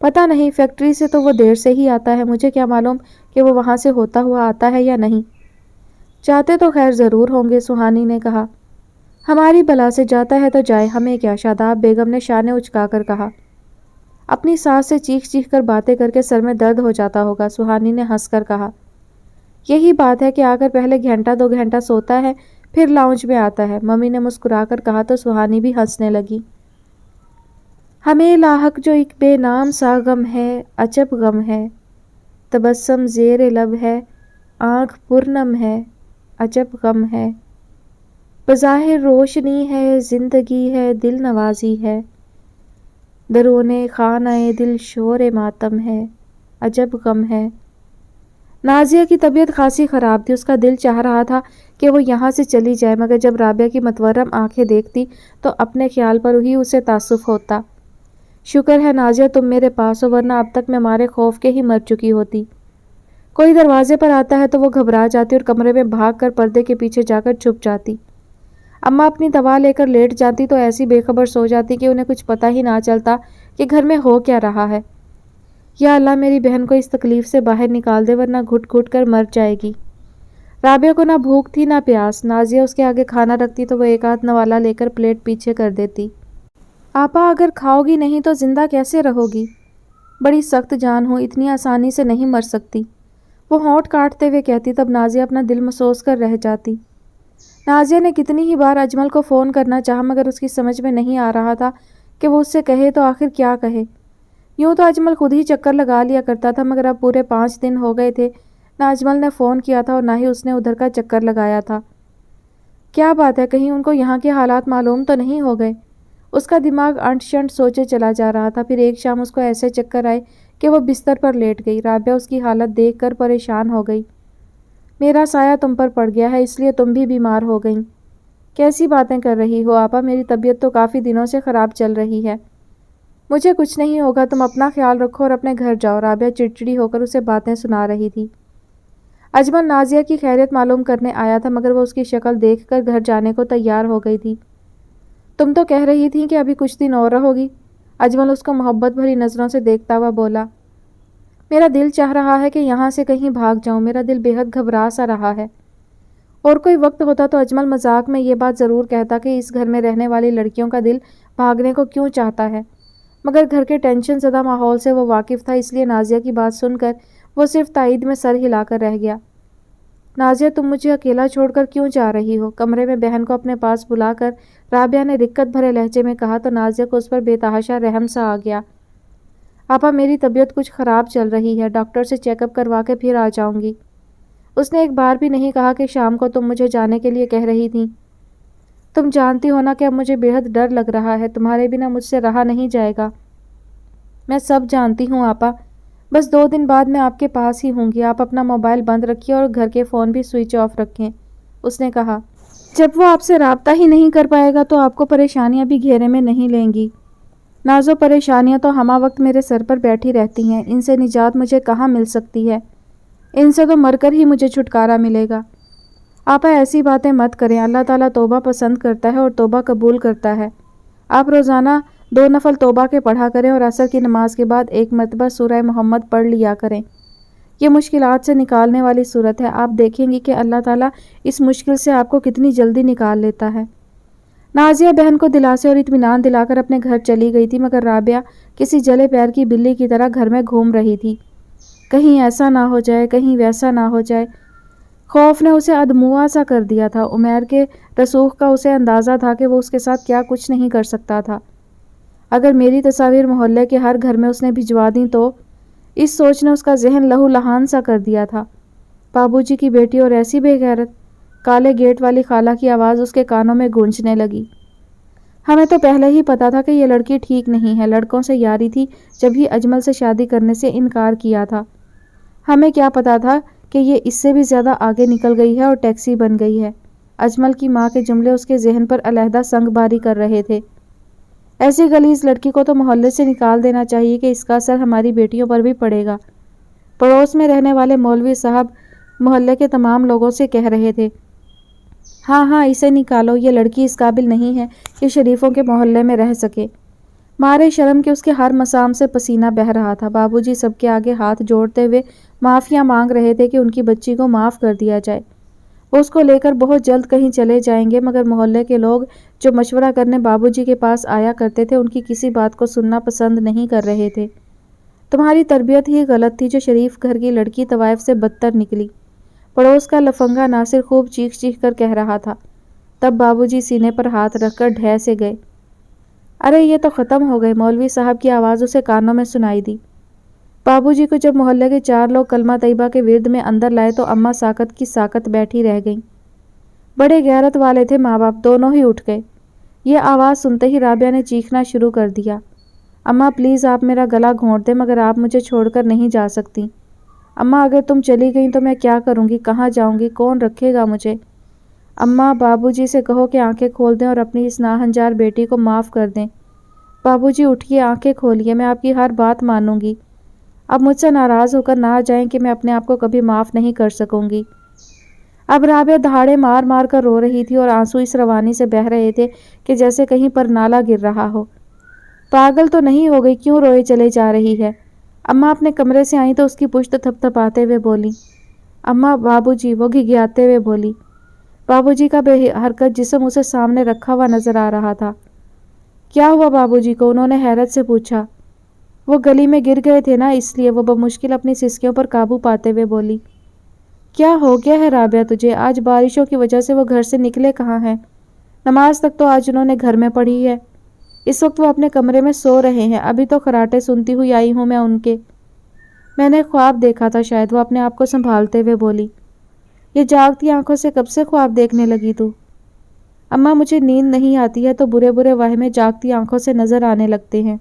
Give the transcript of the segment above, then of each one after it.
پتہ نہیں، فیکٹری سے تو وہ دیر سے ہی آتا ہے، مجھے کیا معلوم کہ وہ وہاں سے ہوتا ہوا آتا ہے یا نہیں۔ جاتے تو خیر ضرور ہوں گے، سہانی نے کہا۔ ہماری بلا سے جاتا ہے تو جائے، ہمیں کیا، شاداب بیگم نے شانے اچکا کر کہا۔ اپنی ساس سے چیخ چیخ کر باتیں کر کے سر میں درد ہو جاتا ہوگا، سہانی نے ہنس کر کہا۔ یہی بات ہے کہ آ کر پہلے گھنٹہ 2 گھنٹہ سوتا ہے، پھر لاؤنج میں آتا ہے، ممی نے مسکرا کر کہا تو سہانی بھی ہنسنے لگی۔ ہمیں لاحق جو ایک بے نام سا غم ہے، عجب غم ہے، تبسم زیر لب ہے، آنکھ پرنم ہے، عجب غم ہے، بظاہر روشنی ہے، زندگی ہے، دل نوازی ہے، درون خانہ دل شور ماتم ہے، عجب غم ہے۔ نازیہ کی طبیعت خاصی خراب تھی، اس کا دل چاہ رہا تھا کہ وہ یہاں سے چلی جائے، مگر جب رابعہ کی متورم آنکھیں دیکھتی تو اپنے خیال پر ہی اسے تعصف ہوتا۔ شکر ہے نازیہ تم میرے پاس ہو، ورنہ اب تک میں مارے خوف کے ہی مر چکی ہوتی۔ کوئی دروازے پر آتا ہے تو وہ گھبرا جاتی اور کمرے میں بھاگ کر پردے کے پیچھے جا کر چھپ جاتی۔ اماں اپنی دوا لے کر لیٹ جاتی تو ایسی بے خبر سو جاتی کہ انہیں کچھ پتہ ہی نہ چلتا کہ گھر میں ہو کیا رہا ہے۔ یا اللہ میری بہن کو اس تکلیف سے باہر نکال دے، ورنہ گھٹ گھٹ کر مر جائے گی۔ رابعہ کو نہ بھوک تھی نہ پیاس، نازیہ اس کے آگے کھانا رکھتی تو وہ ایک آدھ نوالا لے کر پلیٹ پیچھے کر دیتی۔ آپا اگر کھاؤ گی نہیں تو زندہ کیسے رہو گی؟ بڑی سخت جان ہوں، اتنی آسانی سے نہیں مر سکتی، وہ ہونٹ کاٹتے ہوئے کہتی، تب نازیہ اپنا دل مسوس کر رہ جاتی۔ نازیہ نے کتنی ہی بار اجمل کو فون کرنا چاہا، مگر اس کی سمجھ میں نہیں آ رہا تھا کہ وہ اس سے کہے تو آخر کیا کہے۔ یوں تو اجمل خود ہی چکر لگا لیا کرتا تھا، مگر اب پورے 5 دن ہو گئے تھے نہ اجمل نے فون کیا تھا اور نہ ہی اس نے ادھر کا چکر لگایا تھا۔ کیا بات ہے، کہیں ان کو یہاں کے حالات معلوم تو نہیں ہو گئے؟ اس کا دماغ انٹ شنٹ سوچے چلا جا رہا تھا۔ پھر ایک شام اس کو ایسے چکر آئے کہ وہ بستر پر لیٹ گئی۔ رابعہ اس کی حالت دیکھ کر پریشان ہو گئی۔ میرا سایہ تم پر پڑ گیا ہے، اس لیے تم بھی بیمار ہو گئیں۔ کیسی باتیں کر رہی ہو آپا، میری طبیعت تو کافی دنوں سے خراب چل رہی ہے۔ مجھے کچھ نہیں ہوگا، تم اپنا خیال رکھو اور اپنے گھر جاؤ، رابعہ چڑچڑی ہو کر اسے باتیں سنا رہی تھی۔ اجمل نازیہ کی خیریت معلوم کرنے آیا تھا، مگر وہ اس کی شکل دیکھ کر گھر جانے کو تیار ہو گئی تھی۔ تم تو کہہ رہی تھی کہ ابھی کچھ دن اور رہو گی، اجمل اس کو محبت بھری نظروں سے دیکھتا ہوا بولا۔ میرا دل چاہ رہا ہے کہ یہاں سے کہیں بھاگ جاؤں، میرا دل بے حد گھبرا سا رہا ہے۔ اور کوئی وقت ہوتا تو اجمل مذاق میں یہ بات ضرور کہتا کہ اس گھر میں رہنے والی لڑکیوں کا دل بھاگنے کو کیوں چاہتا ہے، مگر گھر کے ٹینشن زدہ ماحول سے وہ واقف تھا، اس لیے نازیہ کی بات سن کر وہ صرف تائید میں سر ہلا کر رہ گیا۔ نازیہ تم مجھے اکیلا چھوڑ کر کیوں جا رہی ہو؟ کمرے میں بہن کو اپنے پاس بلا کر رابعہ نے رکت بھرے لہجے میں کہا تو نازیہ کو اس پر بے تحاشا رحم سا آ گیا۔ آپا میری طبیعت کچھ خراب چل رہی ہے، ڈاکٹر سے چیک اپ کروا کے پھر آ جاؤں گی۔ اس نے ایک بار بھی نہیں کہا کہ شام کو تم مجھے جانے کے لیے کہہ رہی تھیں۔ تم جانتی ہو نا کہ اب مجھے بے حد ڈر لگ رہا ہے، تمہارے بنا مجھ سے رہا نہیں جائے گا۔ میں سب جانتی ہوں آپا، بس 2 دن بعد میں آپ کے پاس ہی ہوں گی، آپ اپنا موبائل بند رکھیے اور گھر کے فون بھی سوئچ آف رکھیں، اس نے کہا۔ جب وہ آپ سے رابطہ ہی نہیں کر پائے گا تو آپ کو پریشانیاں بھی گھیرے میں نہیں لیں گی۔ نازو پریشانیاں تو ہمہ وقت میرے سر پر بیٹھی رہتی ہیں، ان سے نجات مجھے کہاں مل سکتی ہے؟ ان سے تو مر کر ہی مجھے چھٹکارا ملے گا۔ آپا ایسی باتیں مت کریں، اللہ تعالیٰ توبہ پسند کرتا ہے اور توبہ قبول کرتا ہے۔ آپ روزانہ 2 نفل توبہ کے پڑھا کریں اور عصر کی نماز کے بعد 1 مرتبہ سورہ محمد پڑھ لیا کریں۔ یہ مشکلات سے نکالنے والی صورت ہے، آپ دیکھیں گی کہ اللہ تعالیٰ اس مشکل سے آپ کو کتنی جلدی نکال لیتا ہے۔ نازیہ بہن کو دلاسے اور اطمینان دلا کر اپنے گھر چلی گئی تھی، مگر رابعہ کسی جلے پیر کی بلی کی طرح گھر میں گھوم رہی تھی۔ کہیں ایسا نہ ہو جائے، کہیں ویسا نہ ہو جائے۔ خوف نے اسے ادموا سا کر دیا تھا، عمیر کے رسوخ کا اسے اندازہ تھا کہ وہ اس کے ساتھ کیا کچھ نہیں کر سکتا تھا۔ اگر میری تصاویر محلے کے ہر گھر میں اس نے بھجوا دیں تو؟ اس سوچ نے اس کا ذہن لہو لہان سا کر دیا تھا۔ بابو جی کی بیٹی اور ایسی بے غیرت، کالے گیٹ والی خالہ کی آواز اس کے کانوں میں گونجنے لگی۔ ہمیں تو پہلے ہی پتا تھا کہ یہ لڑکی ٹھیک نہیں ہے، لڑکوں سے یاری تھی جب ہی اجمل سے شادی کرنے سے انکار کیا تھا۔ ہمیں کیا پتا تھا کہ یہ اس سے بھی زیادہ آگے نکل گئی ہے اور ٹیکسی بن گئی ہے۔ اجمل کی ماں کے جملے اس کے ذہن پر علیحدہ سنگ باری کر رہے تھے۔ ایسی غلیظ لڑکی کو تو محلے سے نکال دینا چاہیے کہ اس کا اثر ہماری بیٹیوں پر بھی پڑے گا۔ پڑوس میں رہنے والے مولوی صاحب محلے کے تمام لوگوں سے کہہ رہے تھے، ہاں ہاں اسے نکالو، یہ لڑکی اس قابل نہیں ہے کہ شریفوں کے محلے میں رہ سکے۔ مارے شرم کے اس کے ہر مسام سے پسینہ بہہ رہا تھا۔ بابوجی سب کے آگے ہاتھ جوڑتے ہوئے معافیاں مانگ رہے تھے کہ ان کی بچی کو معاف کر دیا جائے۔ وہ اس کو لے کر بہت جلد کہیں چلے جائیں گے، مگر محلے کے لوگ جو مشورہ کرنے بابوجی کے پاس آیا کرتے تھے ان کی کسی بات کو سننا پسند نہیں کر رہے تھے۔ تمہاری تربیت ہی غلط تھی جو شریف گھر کی لڑکی طوائف سے بدتر نکلی، پڑوس کا لفنگا ناصر خوب چیخ چیخ کر کہہ رہا تھا۔ تب بابوجی سینے پر ہاتھ رکھ کر ڈھہ سے گئے۔ ارے یہ تو ختم ہو گئے، مولوی صاحب کی آواز اسے کانوں میں سنائی دی۔ بابوجی کو جب محلے کے 4 لوگ کلمہ طیبہ کے ورد میں اندر لائے تو اماں ساکت کی ساکت بیٹھی رہ گئیں۔ بڑے غیرت والے تھے ماں باپ، دونوں ہی اٹھ گئے۔ یہ آواز سنتے ہی رابعہ نے چیخنا شروع کر دیا۔ اماں پلیز آپ میرا گلا گھونٹ دیں مگر آپ مجھے چھوڑ کر نہیں جا سکتی۔ اماں اگر تم چلی گئیں تو میں کیا کروں گی، کہاں جاؤں گی، کون رکھے گا مجھے؟ اماں بابوجی سے کہو کہ آنکھیں کھول دیں اور اپنی اس ناہنجار بیٹی کو معاف کر دیں۔ بابوجی اٹھیے، آنکھیں کھولیے، میں آپ کی ہر بات مانوں گی۔ اب مجھ سے ناراض ہو کر نہ جائیں کہ میں اپنے آپ کو کبھی معاف نہیں کر سکوں گی۔ اب رابعہ دہاڑے مار مار کر رو رہی تھی اور آنسو اس روانی سے بہہ رہے تھے کہ جیسے کہیں پر نالا گر رہا ہو۔ پاگل تو نہیں ہو گئی، کیوں روئے چلے جا رہی ہے؟ اماں اپنے کمرے سے آئیں تو اس کی پشت تھپ تھپاتے ہوئے بولی۔ اماں بابوجی، وہ گھگھیاتے ہوئے بولی۔ بابوجی کا بے حرکت جسم اسے سامنے رکھا ہوا نظر آ رہا تھا۔ کیا ہوا بابوجی کو؟ انہوں نے حیرت سے پوچھا۔ وہ گلی میں گر گئے تھے نا، اس لیے، وہ بمشکل اپنی سسکیوں پر قابو پاتے ہوئے بولی۔ کیا ہو گیا ہے رابعہ تجھے؟ آج بارشوں کی وجہ سے وہ گھر سے نکلے کہاں ہیں؟ نماز تک تو آج انہوں نے گھر میں پڑھی ہے۔ اس وقت وہ اپنے کمرے میں سو رہے ہیں، ابھی تو خراٹے سنتی ہوئی آئی ہوں میں ان کے۔ میں نے خواب دیکھا تھا شاید، وہ اپنے آپ کو سنبھالتے ہوئے بولی۔ یہ جاگتی آنکھوں سے کب سے خواب دیکھنے لگی تو؟ اماں مجھے نیند نہیں آتی ہے تو برے برے وہمیں جاگتی آنکھوں سے نظر آنے لگتے ہیں۔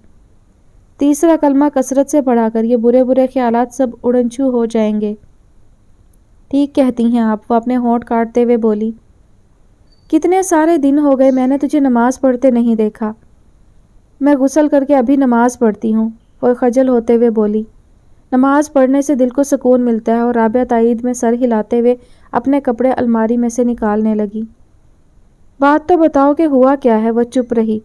تیسرا کلمہ کثرت سے پڑھا کر یہ برے برے خیالات سب اڑن چھو ہو جائیں گے۔ ٹھیک کہتی ہیں آپ، وہ اپنے ہونٹ کاٹتے ہوئے بولی۔ کتنے سارے دن ہو گئے میں نے تجھے نماز پڑھتے نہیں دیکھا۔ میں غسل کر کے ابھی نماز پڑھتی ہوں، وہ خجل ہوتے ہوئے بولی۔ نماز پڑھنے سے دل کو سکون ملتا ہے، اور رابعہ تائید میں سر ہلاتے ہوئے اپنے کپڑے الماری میں سے نکالنے لگی۔ بات تو بتاؤ کہ ہوا کیا ہے؟ وہ چپ رہی۔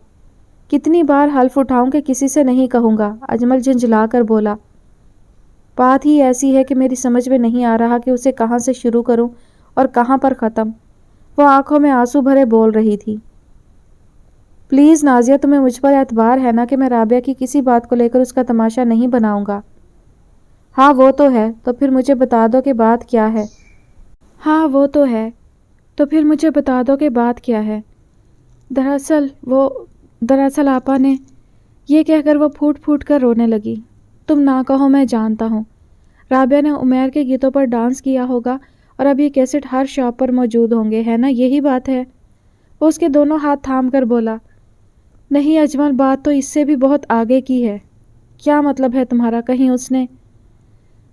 کتنی بار حلف اٹھاؤں کہ کسی سے نہیں کہوں گا، اجمل جھنجھلا کر بولا۔ بات ہی ایسی ہے کہ میری سمجھ میں نہیں آ رہا کہ اسے کہاں سے شروع کروں اور کہاں پر ختم۔ وہ آنکھوں میں آنسو بھرے بول رہی تھی۔ پلیز نازیہ، تمہیں مجھ پر اعتبار ہے نا کہ میں رابعہ کی کسی بات کو لے کر اس کا تماشا نہیں بناؤں گا؟ ہاں وہ تو ہے، تو پھر مجھے بتا دو کہ بات کیا ہے۔ ہاں وہ تو ہے، تو پھر مجھے بتا دو کہ بات کیا ہے۔ دراصل آپا نے، یہ کہہ کر وہ پھوٹ پھوٹ کر رونے لگی۔ تم نہ کہو، میں جانتا ہوں۔ رابعہ نے عمیر کے گیتوں پر ڈانس کیا ہوگا اور اب یہ کیسٹ ہر شاپ پر موجود ہوں گے، ہے نا؟ یہی بات ہے؟ وہ اس کے دونوں ہاتھ تھام کر بولا۔ نہیں اجمل، بات تو اس سے بھی بہت آگے کی ہے۔ کیا مطلب ہے تمہارا؟ کہیں اس نے…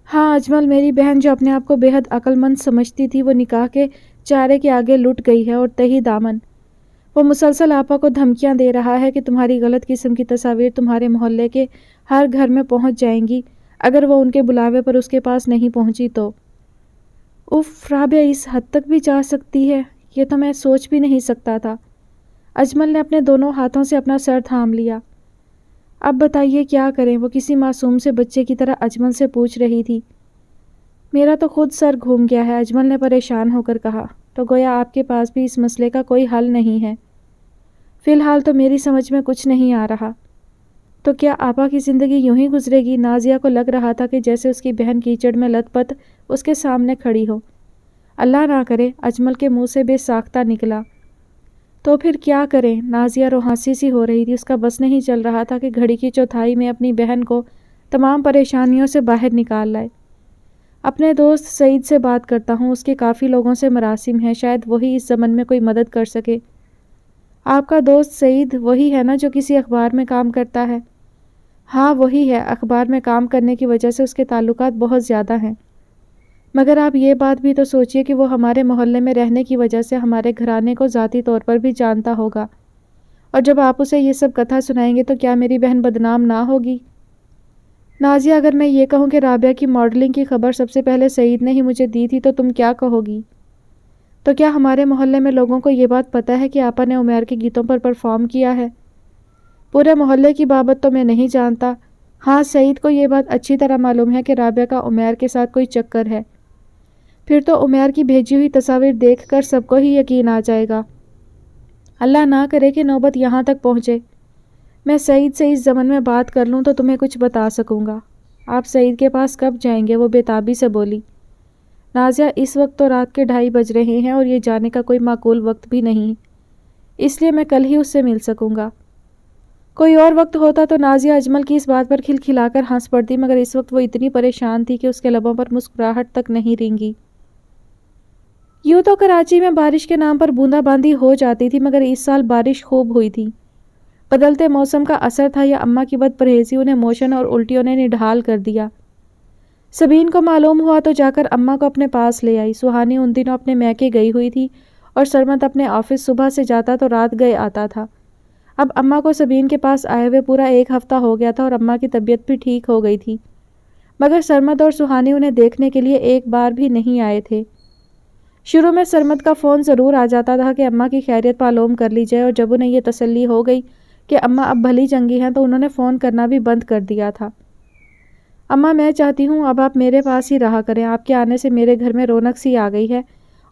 ہاں اجمل، میری بہن جو اپنے آپ کو بے حد عقل مند سمجھتی تھی وہ نکاح کے چارے کے آگے لٹ گئی ہے، اور تہی دامن وہ مسلسل آپا کو دھمکیاں دے رہا ہے کہ تمہاری غلط قسم کی تصاویر تمہارے محلے کے ہر گھر میں پہنچ جائیں گی اگر وہ ان کے بلاوے پر اس کے پاس نہیں پہنچی تو۔ اف، رابعہ اس حد تک بھی جا سکتی ہے؟ یہ تو میں سوچ بھی نہیں سکتا تھا۔ اجمل نے اپنے دونوں ہاتھوں سے اپنا سر تھام لیا۔ اب بتائیے کیا کریں؟ وہ کسی معصوم سے بچے کی طرح اجمل سے پوچھ رہی تھی۔ میرا تو خود سر گھوم گیا ہے، اجمل نے پریشان ہو کر کہا۔ تو گویا آپ کے پاس بھی اس مسئلے کا کوئی حل نہیں ہے؟ فی الحال تو میری سمجھ میں کچھ نہیں آ رہا۔ تو کیا آپا کی زندگی یوں ہی گزرے گی؟ نازیہ کو لگ رہا تھا کہ جیسے اس کی بہن کیچڑ میں لت پت اس کے سامنے کھڑی ہو۔ اللہ نہ کرے، اجمل کے منہ سے بے ساختہ نکلا۔ تو پھر کیا کریں؟ نازیہ روحانسی سی ہو رہی تھی، اس کا بس نہیں چل رہا تھا کہ گھڑی کی چوتھائی میں اپنی بہن کو تمام پریشانیوں سے باہر نکال لائے۔ اپنے دوست سعید سے بات کرتا ہوں، اس کے کافی لوگوں سے مراسم ہیں، شاید وہی اس ضمن میں کوئی مدد کر سکے۔ آپ کا دوست سعید وہی ہے نا جو کسی اخبار میں کام کرتا ہے؟ ہاں وہی ہے، اخبار میں کام کرنے کی وجہ سے اس کے تعلقات بہت زیادہ ہیں، مگر آپ یہ بات بھی تو سوچئے کہ وہ ہمارے محلے میں رہنے کی وجہ سے ہمارے گھرانے کو ذاتی طور پر بھی جانتا ہوگا، اور جب آپ اسے یہ سب کتھا سنائیں گے تو کیا میری بہن بدنام نہ ہوگی؟ نازیہ، اگر میں یہ کہوں کہ رابعہ کی ماڈلنگ کی خبر سب سے پہلے سعید نے ہی مجھے دی تھی تو تم کیا کہو گی؟ تو کیا ہمارے محلے میں لوگوں کو یہ بات پتہ ہے کہ آپا نے عمیر کے گیتوں پر پرفارم کیا ہے؟ پورے محلے کی بابت تو میں نہیں جانتا. ہاں سعید کو یہ بات اچھی طرح معلوم ہے کہ رابعہ کا عمیر کے ساتھ کوئی چکر ہے. پھر تو عمیر کی بھیجی ہوئی تصاویر دیکھ کر سب کو ہی یقین آ جائے گا. اللہ نہ کرے کہ نوبت یہاں تک پہنچے. میں سعید سے اس ضمن میں بات کر لوں تو تمہیں کچھ بتا سکوں گا. آپ سعید کے پاس کب جائیں گے؟ وہ بے تابی سے بولی. نازیہ اس وقت تو رات کے 2:30 بج رہے ہیں اور یہ جانے کا کوئی معقول وقت بھی نہیں، اس لیے میں کل ہی اس سے مل سکوں گا. کوئی اور وقت ہوتا تو نازیہ اجمل کی اس بات پر کھلکھلا کر ہنس پڑتی، مگر اس وقت وہ اتنی پریشان تھی کہ اس کے لبوں پر مسکراہٹ تک نہیں رینگی. یوں تو کراچی میں بارش کے نام پر بوندا باندی ہو جاتی تھی، مگر اس سال بارش خوب ہوئی تھی. بدلتے موسم کا اثر تھا یا اماں کی بد پرہیزی، انہیں موشن اور الٹیوں نے نڈھال کر دیا. سبین کو معلوم ہوا تو جا کر اماں کو اپنے پاس لے آئی. سہانی ان دنوں اپنے میکے گئی ہوئی تھی اور سرمد اپنے آفس صبح سے جاتا تو رات گئے آتا تھا. اب اماں کو سبین کے پاس آئے ہوئے پورا 1 ہفتہ ہو گیا تھا اور اماں کی طبیعت بھی ٹھیک ہو گئی تھی، مگر سرمد اور سہانی انہیں دیکھنے کے لیے ایک بار بھی نہیں آئے تھے. شروع میں سرمد کا فون ضرور آ جاتا تھا کہ اماں کی خیریت معلوم کر لی جائے، اور جب انہیں یہ تسلی ہو گئی کہ اماں اب بھلی چنگی ہیں تو انہوں نے فون کرنا بھی بند کر دیا تھا. اماں میں چاہتی ہوں اب آپ میرے پاس ہی رہا کریں. آپ کے آنے سے میرے گھر میں رونق سی آ گئی ہے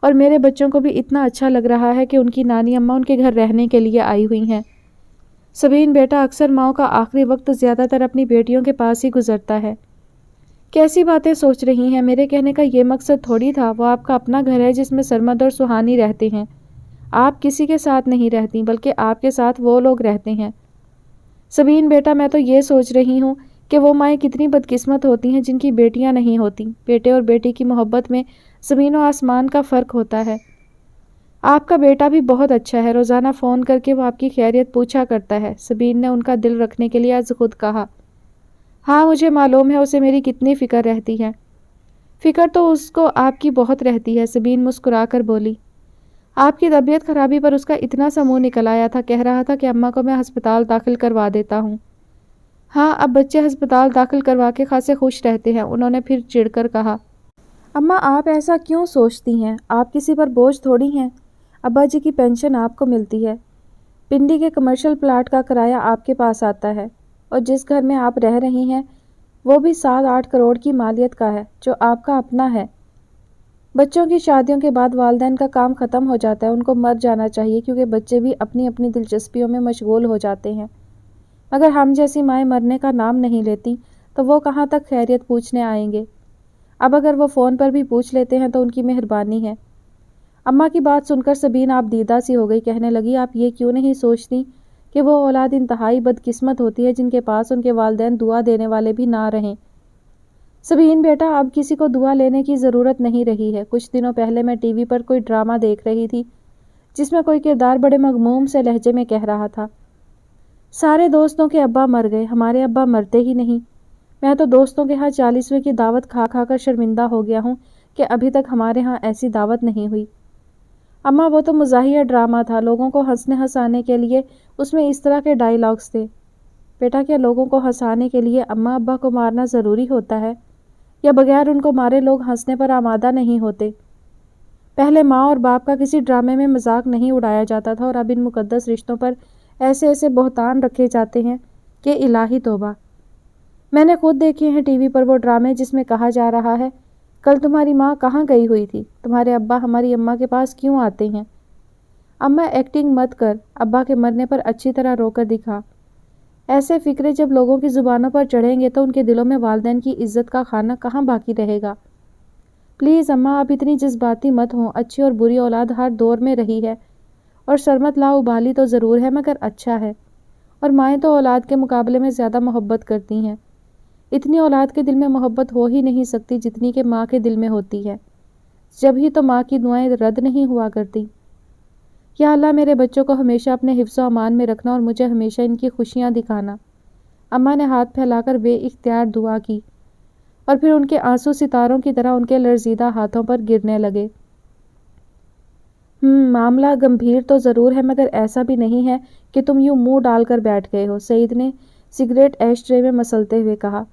اور میرے بچوں کو بھی اتنا اچھا لگ رہا ہے کہ ان کی نانی اماں ان کے گھر رہنے کے لیے آئی ہوئی ہیں. سبین بیٹا، اکثر ماؤں کا آخری وقت زیادہ تر اپنی بیٹیوں کے پاس ہی گزرتا ہے. کیسی باتیں سوچ رہی ہیں؟ میرے کہنے کا یہ مقصد تھوڑی تھا. وہ آپ کا اپنا گھر ہے جس میں سرمد اور سہانی رہتے ہیں. آپ کسی کے ساتھ نہیں رہتی، بلکہ آپ کے ساتھ وہ لوگ رہتے ہیں. سبین بیٹا، میں تو یہ سوچ رہی ہوں کہ وہ مائیں کتنی بدقسمت ہوتی ہیں جن کی بیٹیاں نہیں ہوتی. بیٹے اور بیٹی کی محبت میں زمین و آسمان کا فرق ہوتا ہے. آپ کا بیٹا بھی بہت اچھا ہے، روزانہ فون کر کے وہ آپ کی خیریت پوچھا کرتا ہے. سبین نے ان کا دل رکھنے کے لیے از خود کہا. ہاں مجھے معلوم ہے اسے میری کتنی فکر رہتی ہے. فکر تو اس کو آپ کی بہت رہتی ہے، سبین مسکرا کر بولی. آپ کی طبیعت خرابی پر اس کا اتنا سا منہ نکل آیا تھا، کہہ رہا تھا کہ اماں کو میں ہسپتال داخل کروا دیتا ہوں. ہاں اب بچے ہسپتال داخل کروا کے خاصے خوش رہتے ہیں، انہوں نے پھر چڑھ کر کہا. اماں آپ ایسا کیوں سوچتی ہیں؟ آپ کسی پر بوجھ تھوڑی ہیں. ابا جی کی پینشن آپ کو ملتی ہے، پنڈی کے کمرشل پلاٹ کا کرایہ آپ کے پاس آتا ہے، اور جس گھر میں آپ رہ رہی ہیں وہ بھی 7-8 کروڑ کی مالیت کا ہے جو آپ کا اپنا ہے. بچوں کی شادیوں کے بعد والدین کا کام ختم ہو جاتا ہے، ان کو مر جانا چاہیے کیونکہ بچے بھی اپنی اپنی دلچسپیوں میں مشغول ہو جاتے ہیں. مگر ہم جیسی مائیں مرنے کا نام نہیں لیتی تو وہ کہاں تک خیریت پوچھنے آئیں گے. اب اگر وہ فون پر بھی پوچھ لیتے ہیں تو ان کی مہربانی ہے. اماں کی بات سن کر سبین آپ دیدہ سی ہو گئی. کہنے لگی آپ یہ کیوں نہیں سوچتی کہ وہ اولاد انتہائی بدقسمت ہوتی ہے جن کے پاس ان کے والدین دعا دینے والے بھی نہ رہیں. سبین بیٹا، اب کسی کو دعا لینے کی ضرورت نہیں رہی ہے. کچھ دنوں پہلے میں ٹی وی پر کوئی ڈرامہ دیکھ رہی تھی جس میں کوئی کردار بڑے مغموم سے لہجے میں کہہ رہا تھا. سارے دوستوں کے ابا مر گئے، ہمارے ابا مرتے ہی نہیں. میں تو دوستوں کے ہاں 40ویں کی دعوت کھا کھا کر شرمندہ ہو گیا ہوں کہ ابھی تک ہمارے ہاں ایسی دعوت نہیں ہوئی. اماں وہ تو مزاحیہ ڈرامہ تھا، لوگوں کو ہنسنے ہنسانے کے لیے اس میں اس طرح کے ڈائیلاگز تھے. بیٹا کیا لوگوں کو ہنسانے کے لیے اماں ابا کو مارنا ضروری ہوتا ہے، یا بغیر ان کو مارے لوگ ہنسنے پر آمادہ نہیں ہوتے؟ پہلے ماں اور باپ کا کسی ڈرامے میں مذاق نہیں اڑایا جاتا تھا، اور اب ان مقدس رشتوں پر ایسے ایسے بہتان رکھے جاتے ہیں کہ الہی توبہ. میں نے خود دیکھے ہیں ٹی وی پر وہ ڈرامے جس میں کہا جا رہا ہے کل تمہاری ماں کہاں گئی ہوئی تھی، تمہارے ابا ہماری اماں کے پاس کیوں آتے ہیں. اماں ایکٹنگ مت کر، ابا کے مرنے پر اچھی طرح رو کر دکھا. ایسے فکرے جب لوگوں کی زبانوں پر چڑھیں گے تو ان کے دلوں میں والدین کی عزت کا کھانا کہاں باقی رہے گا. پلیز اماں آپ اتنی جذباتی مت ہوں. اچھی اور بری اولاد ہر دور میں رہی ہے، اور سرمت لا ابالی تو ضرور ہے مگر اچھا ہے، اور مائیں تو اولاد کے مقابلے میں زیادہ محبت کرتی ہیں. اتنی اولاد کے دل میں محبت ہو ہی نہیں سکتی جتنی کہ ماں کے دل میں ہوتی ہے، جب ہی تو ماں کی دعائیں رد نہیں ہوا کرتی. یا اللہ میرے بچوں کو ہمیشہ اپنے حفظ و امان میں رکھنا اور مجھے ہمیشہ ان کی خوشیاں دکھانا. اماں نے ہاتھ پھیلا کر بے اختیار دعا کی، اور پھر ان کے آنسو ستاروں کی طرح ان کے لرزیدہ ہاتھوں پر گرنے لگے. معاملہ گمبھیر تو ضرور ہے مگر ایسا بھی نہیں ہے کہ تم یوں منہ ڈال کر بیٹھ گئے ہو، سعید نے سگریٹ ایش ٹرے میں مسلتے ہوئے کہا.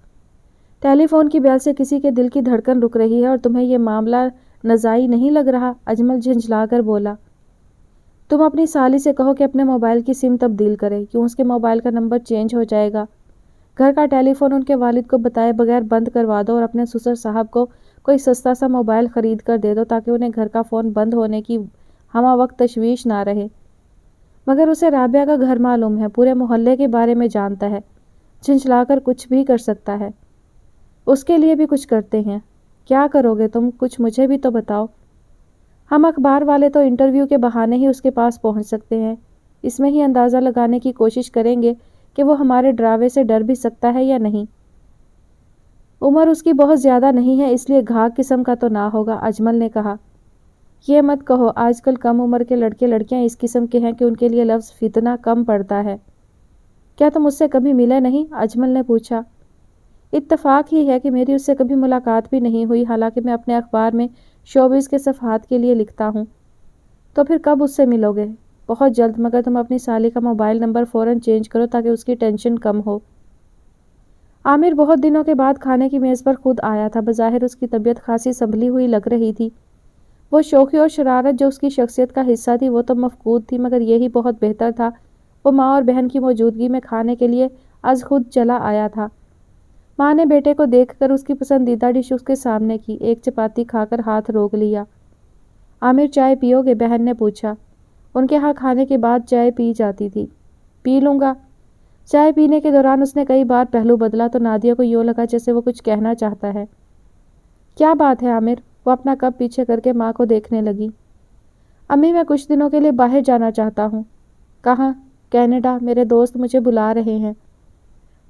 ٹیلی فون کی بیل سے کسی کے دل کی دھڑکن رک رہی ہے اور تمہیں یہ معاملہ نزاعی نہیں لگ رہا، اجمل جھنجھلا کر بولا. تم اپنی سالی سے کہو کہ اپنے موبائل کی سم تبدیل کرے، کیوں اس کے موبائل کا نمبر چینج ہو جائے گا۔ گھر کا ٹیلی فون ان کے والد کو بتائے بغیر بند کروا دو اور اپنے سسر صاحب کو کوئی سستا سا موبائل خرید کر دے دو تاکہ انہیں گھر کا فون بند ہونے کی ہمہ وقت تشویش نہ رہے۔ مگر اسے رابعہ کا گھر معلوم ہے، پورے محلے کے بارے میں جانتا ہے، جھنجھلا کر کچھ بھی کر سکتا ہے۔ اس کے لیے بھی کچھ کرتے ہیں۔ کیا کرو گے تم؟ کچھ مجھے بھی تو بتاؤ۔ ہم اخبار والے تو انٹرویو کے بہانے ہی اس کے پاس پہنچ سکتے ہیں، اس میں ہی اندازہ لگانے کی کوشش کریں گے کہ وہ ہمارے ڈراوے سے ڈر بھی سکتا ہے یا نہیں۔ عمر اس کی بہت زیادہ نہیں ہے، اس لیے گھاگ قسم کا تو نہ ہوگا، اجمل نے کہا۔ یہ مت کہو، آج کل کم عمر کے لڑکے لڑکیاں اس قسم کے ہیں کہ ان کے لیے لفظ فتنہ کم پڑتا ہے۔ کیا تم اس سے کبھی ملے نہیں؟ اجمل نے پوچھا۔ اتفاق ہی ہے کہ میری اس سے کبھی ملاقات بھی نہیں ہوئی، حالانکہ میں اپنے اخبار میں شوبز کے صفحات کے لیے لکھتا ہوں۔ تو پھر کب اس سے ملو گے؟ بہت جلد، مگر تم اپنی سالی کا موبائل نمبر فوراً چینج کرو تاکہ اس کی ٹینشن کم ہو۔ عامر بہت دنوں کے بعد کھانے کی میز پر خود آیا تھا، بظاہر اس کی طبیعت خاصی سنبھلی ہوئی لگ رہی تھی۔ وہ شوخی اور شرارت جو اس کی شخصیت کا حصہ تھی وہ تو مفقود تھی، مگر یہی بہت بہتر تھا، وہ ماں اور بہن کی موجودگی میں کھانے کے لیے از خود چلا آیا تھا۔ ماں نے بیٹے کو دیکھ کر اس کی پسندیدہ ڈش اس کے سامنے کی، ایک چپاتی کھا کر ہاتھ روک لیا۔ عامر چائے پیو گے؟ بہن نے پوچھا۔ ان کے ہاں کھانے کے بعد چائے پی جاتی تھی۔ پی لوں گا۔ چائے پینے کے دوران اس نے کئی بار پہلو بدلا تو نادیہ کو یوں لگا جیسے وہ کچھ کہنا چاہتا ہے۔ کیا بات ہے عامر؟ وہ اپنا کپ پیچھے کر کے ماں کو دیکھنے لگی۔ امی، میں کچھ دنوں کے لیے باہر جانا چاہتا ہوں۔ کہاں؟ کینیڈا، میرے دوست مجھے بلا رہے ہیں۔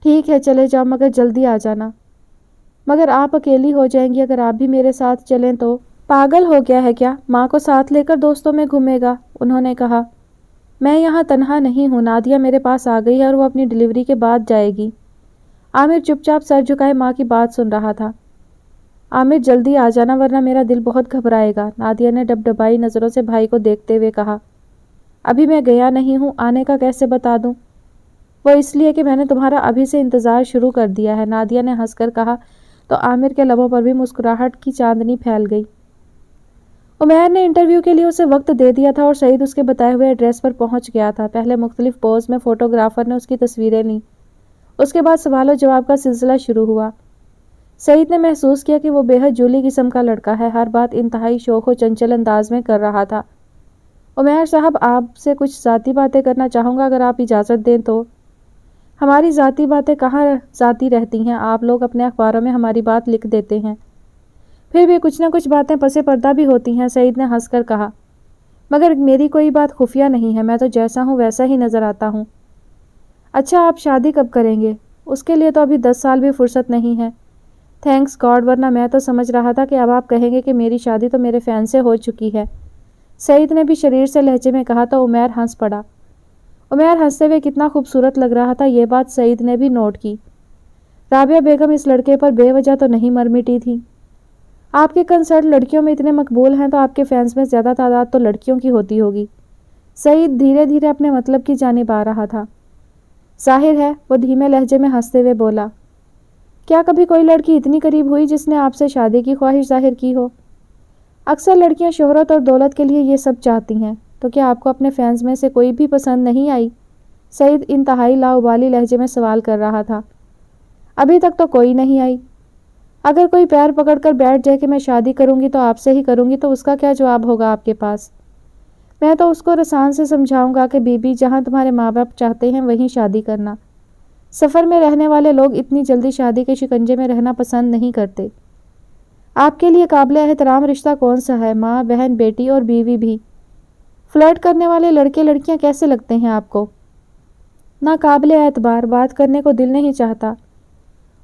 ٹھیک ہے، چلے جاؤ، مگر جلدی آ جانا۔ مگر آپ اکیلی ہو جائیں گی، اگر آپ بھی میرے ساتھ چلیں تو۔ پاگل ہو گیا ہے کیا؟ ماں کو ساتھ لے کر دوستوں میں گھومے گا، انہوں نے کہا۔ میں یہاں تنہا نہیں ہوں، نادیہ میرے پاس آ گئی ہے اور وہ اپنی ڈلیوری کے بعد جائے گی۔ عامر چپ چاپ سر جھکائے ماں کی بات سن رہا تھا۔ عامر جلدی آ جانا ورنہ میرا دل بہت گھبرائے گا، نادیہ نے ڈبڈبائی نظروں سے بھائی کو دیکھتے ہوئے کہا۔ ابھی میں گیا نہیں ہوں، آنے کا کیسے بتا دوں؟ وہ اس لیے کہ میں نے تمہارا ابھی سے انتظار شروع کر دیا ہے، نادیہ نے ہنس کر کہا تو عامر کے لبوں پر بھی مسکراہٹ کی چاندنی پھیل گئی۔ عمیر نے انٹرویو کے لیے اسے وقت دے دیا تھا اور سعید اس کے بتائے ہوئے ایڈریس پر پہنچ گیا تھا۔ پہلے مختلف پوز میں فوٹوگرافر نے اس کی تصویریں لیں، اس کے بعد سوال و جواب کا سلسلہ شروع ہوا۔ سعید نے محسوس کیا کہ وہ بے حد جولی قسم کا لڑکا ہے، ہر بات انتہائی شوخ و چنچل انداز میں کر رہا تھا۔ عمیر صاحب، آپ سے کچھ ذاتی باتیں کرنا چاہوں گا، اگر آپ اجازت دیں تو۔ ہماری ذاتی باتیں کہاں ذاتی رہتی ہیں، آپ لوگ اپنے اخباروں میں ہماری بات لکھ دیتے ہیں۔ پھر بھی کچھ نہ کچھ باتیں پس پردہ بھی ہوتی ہیں، سعید نے ہنس کر کہا۔ مگر میری کوئی بات خفیہ نہیں ہے، میں تو جیسا ہوں ویسا ہی نظر آتا ہوں۔ اچھا، آپ شادی کب کریں گے؟ اس کے لیے تو ابھی 10 سال بھی فرصت نہیں ہے۔ تھینکس گاڈ، ورنہ میں تو سمجھ رہا تھا کہ اب آپ کہیں گے کہ میری شادی تو میرے فین سے ہو چکی ہے، سعید نے بھی شریر سے لہجے میں کہا تو عمیر ہنس پڑا۔ عمیر ہنستے ہوئے کتنا خوبصورت لگ رہا تھا، یہ بات سعید نے بھی نوٹ کی۔ رابعہ بیگم اس لڑکے پر بے وجہ تو نہیں مر مٹی تھی۔ آپ کے کنسرٹ لڑکیوں میں اتنے مقبول ہیں تو آپ کے فینس میں زیادہ تعداد تو لڑکیوں کی ہوتی ہوگی۔ سعید دھیرے دھیرے اپنے مطلب کی جانب آ رہا تھا۔ ظاہر ہے، وہ دھیمے لہجے میں ہنستے ہوئے بولا۔ کیا کبھی کوئی لڑکی اتنی قریب ہوئی جس نے آپ سے شادی کی خواہش ظاہر کی ہو؟ اکثر لڑکیاں شہرت اور دولت کے لیے یہ سب چاہتی ہیں، تو کیا آپ کو اپنے فینس میں سے کوئی بھی پسند نہیں آئی؟ سعید انتہائی لاابالی لہجے میں سوال کر رہا تھا۔ ابھی تک تو کوئی نہیں آئی۔ اگر کوئی پیر پکڑ کر بیٹھ جائے کہ میں شادی کروں گی تو آپ سے ہی کروں گی، تو اس کا کیا جواب ہوگا آپ کے پاس؟ میں تو اس کو رسان سے سمجھاؤں گا کہ بی بی، جہاں تمہارے ماں باپ چاہتے ہیں وہیں شادی کرنا۔ سفر میں رہنے والے لوگ اتنی جلدی شادی کے شکنجے میں رہنا پسند نہیں کرتے۔ آپ کے لیے قابل احترام رشتہ کون سا ہے؟ ماں، بہن، بیٹی اور بیوی بھی۔ فلرٹ کرنے والے لڑکے لڑکیاں کیسے لگتے ہیں آپ کو؟ ناقابل اعتبار، بات کرنے کو دل نہیں چاہتا۔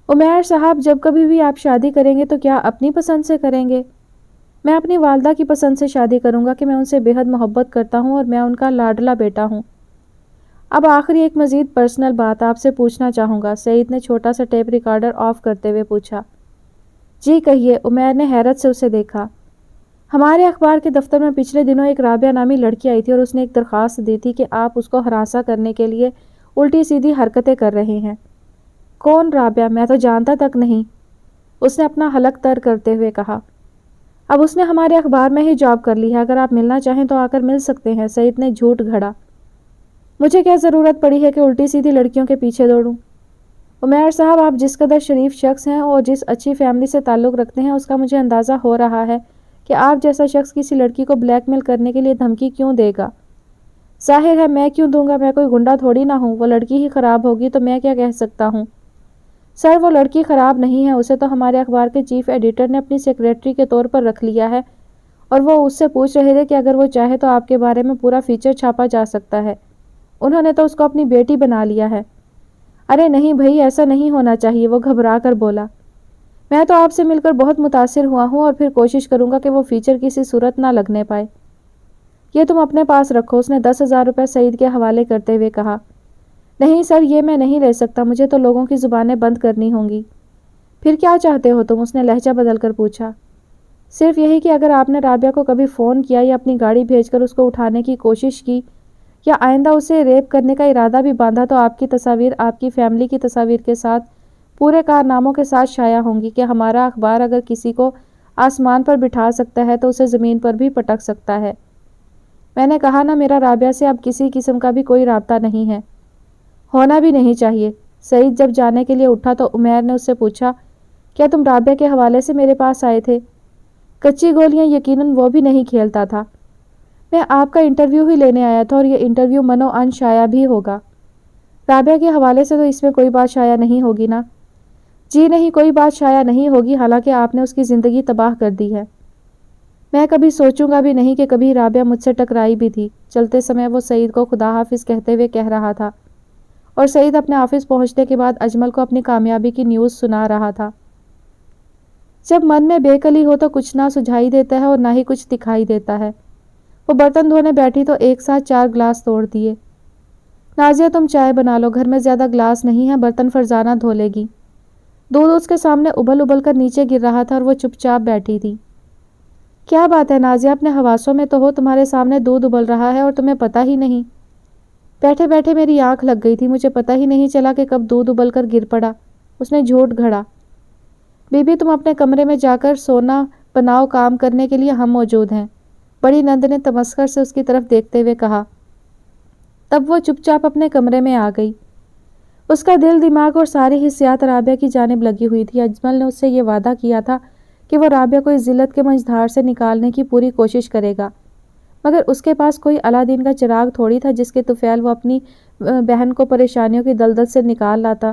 عمیر صاحب، جب کبھی بھی آپ شادی کریں گے تو کیا اپنی پسند سے کریں گے؟ میں اپنی والدہ کی پسند سے شادی کروں گا کہ میں ان سے بے حد محبت کرتا ہوں اور میں ان کا لاڈلا بیٹا ہوں۔ اب آخری ایک مزید پرسنل بات آپ سے پوچھنا چاہوں گا، سعید نے چھوٹا سا ٹیپ ریکارڈر آف کرتے ہوئے پوچھا۔ جی کہیے، عمیر نے حیرت سے اسے دیکھا۔ ہمارے اخبار کے دفتر میں پچھلے دنوں ایک رابعہ نامی لڑکی آئی تھی اور اس نے ایک درخواست دی تھی کہ آپ اس کو ہراساں کرنے کے لیے الٹی سیدھی حرکتیں کر رہے ہیں۔ کون رابعہ؟ میں تو جانتا تک نہیں، اس نے اپنا حلق تر کرتے ہوئے کہا۔ اب اس نے ہمارے اخبار میں ہی جاب کر لی ہے، اگر آپ ملنا چاہیں تو آ کر مل سکتے ہیں۔ سعید نے جھوٹ گھڑا۔ مجھے کیا ضرورت پڑی ہے کہ الٹی سیدھی لڑکیوں کے پیچھے دوڑوں؟ عمیر صاحب، آپ جس قدر شریف شخص ہیں اور جس اچھی فیملی سے تعلق رکھتے ہیں، اس کا مجھے اندازہ ہو رہا ہے کہ آپ جیسا شخص کسی لڑکی کو بلیک میل کرنے کے لیے دھمکی کیوں دے گا؟ ظاہر ہے میں کیوں دوں گا، میں کوئی گنڈا تھوڑی نہ ہوں۔ وہ لڑکی ہی خراب ہوگی تو میں کیا کہہ سکتا ہوں؟ سر، وہ لڑکی خراب نہیں ہے، اسے تو ہمارے اخبار کے چیف ایڈیٹر نے اپنی سیکریٹری کے طور پر رکھ لیا ہے، اور وہ اس سے پوچھ رہے تھے کہ اگر وہ چاہے تو آپ کے بارے میں پورا فیچر چھاپا جا سکتا ہے۔ انہوں نے تو اس کو اپنی بیٹی بنا لیا ہے۔ ارے نہیں بھائی، ایسا نہیں ہونا چاہیے، وہ گھبرا کر بولا۔ میں تو آپ سے مل کر بہت متاثر ہوا ہوں اور پھر کوشش کروں گا کہ وہ فیچر کسی صورت نہ لگنے پائے۔ یہ تم اپنے پاس رکھو، اس نے 10,000 روپے سعید کے حوالے کرتے ہوئے کہا۔ نہیں سر، یہ میں نہیں لے سکتا، مجھے تو لوگوں کی زبانیں بند کرنی ہوں گی۔ پھر کیا چاہتے ہو تم؟ اس نے لہجہ بدل کر پوچھا۔ صرف یہی کہ اگر آپ نے رابعہ کو کبھی فون کیا یا اپنی گاڑی بھیج کر اس کو اٹھانے کی کوشش کی یا آئندہ اسے ریپ کرنے کا ارادہ بھی باندھا تو آپ کی تصاویر آپ کی فیملی کی تصاویر کے ساتھ پورے کارناموں کے ساتھ شائع ہوں گی کہ ہمارا اخبار اگر کسی کو آسمان پر بٹھا سکتا ہے تو اسے زمین پر بھی پٹک سکتا ہے۔ میں نے کہا نا، میرا رابعہ سے اب کسی قسم کا بھی کوئی رابطہ نہیں ہے، ہونا بھی نہیں چاہیے۔ سعید جب جانے کے لیے اٹھا تو عمیر نے اس سے پوچھا، کیا تم رابعہ کے حوالے سے میرے پاس آئے تھے؟ کچی گولیاں یقیناً وہ بھی نہیں کھیلتا تھا۔ میں آپ کا انٹرویو ہی لینے آیا تھا، اور یہ انٹرویو منو ان شائع بھی ہوگا۔ رابعہ کے حوالے سے تو اس میں کوئی بات شائع نہیں ہوگی نا؟ جی نہیں، کوئی بات شائع نہیں ہوگی، حالانکہ آپ نے اس کی زندگی تباہ کر دی ہے۔ میں کبھی سوچوں گا بھی نہیں کہ کبھی رابعہ مجھ سے ٹکرائی بھی تھی۔ چلتے سمے وہ سعید کو خدا حافظ کہتے ہوئے کہہ رہا تھا، اور سعید اپنے آفس پہنچنے کے بعد اجمل کو اپنی کامیابی کی نیوز سنا رہا تھا۔ جب من میں بے کلی ہو تو کچھ نہ سجھائی دیتا ہے اور نہ ہی کچھ دکھائی دیتا ہے۔ وہ برتن دھونے بیٹھی تو ایک ساتھ 4 گلاس توڑ دیے۔ نازیہ، تم چائے بنا لو، گھر میں زیادہ گلاس نہیں ہے، برتن فرزانہ دھو لے گی۔ دودھ اس کے سامنے ابل ابل کر نیچے گر رہا تھا اور وہ چپ چاپ بیٹھی تھی۔ کیا بات ہے نازیہ، اپنے حواسوں میں تو ہو، تمہارے سامنے دودھ ابل رہا ہے اور تمہیں پتہ ہی نہیں؟ بیٹھے بیٹھے میری آنکھ لگ گئی تھی، مجھے پتہ ہی نہیں چلا کہ کب دودھ ابل کر گر پڑا۔ اس نے جھوٹ گھڑا۔ بی بی، تم اپنے کمرے میں جا کر سونا بناؤ، کام کرنے کے لیے ہم موجود ہیں، بڑی نند نے تمسخر سے اس کی طرف دیکھتے ہوئے کہا۔ تب وہ چپ چاپ اپنے کمرے میں آ گئی۔ اس کا دل، دماغ اور ساری حسیات رابعہ کی جانب لگی ہوئی تھی۔ اجمل نے اس سے یہ وعدہ کیا تھا کہ وہ رابعہ کو اس ذلت کے منجھدار سے نکالنے کی پوری کوشش کرے گا، مگر اس کے پاس کوئی علادین کا چراغ تھوڑی تھا جس کے طفیل وہ اپنی بہن کو پریشانیوں کی دلدل سے نکال لاتا۔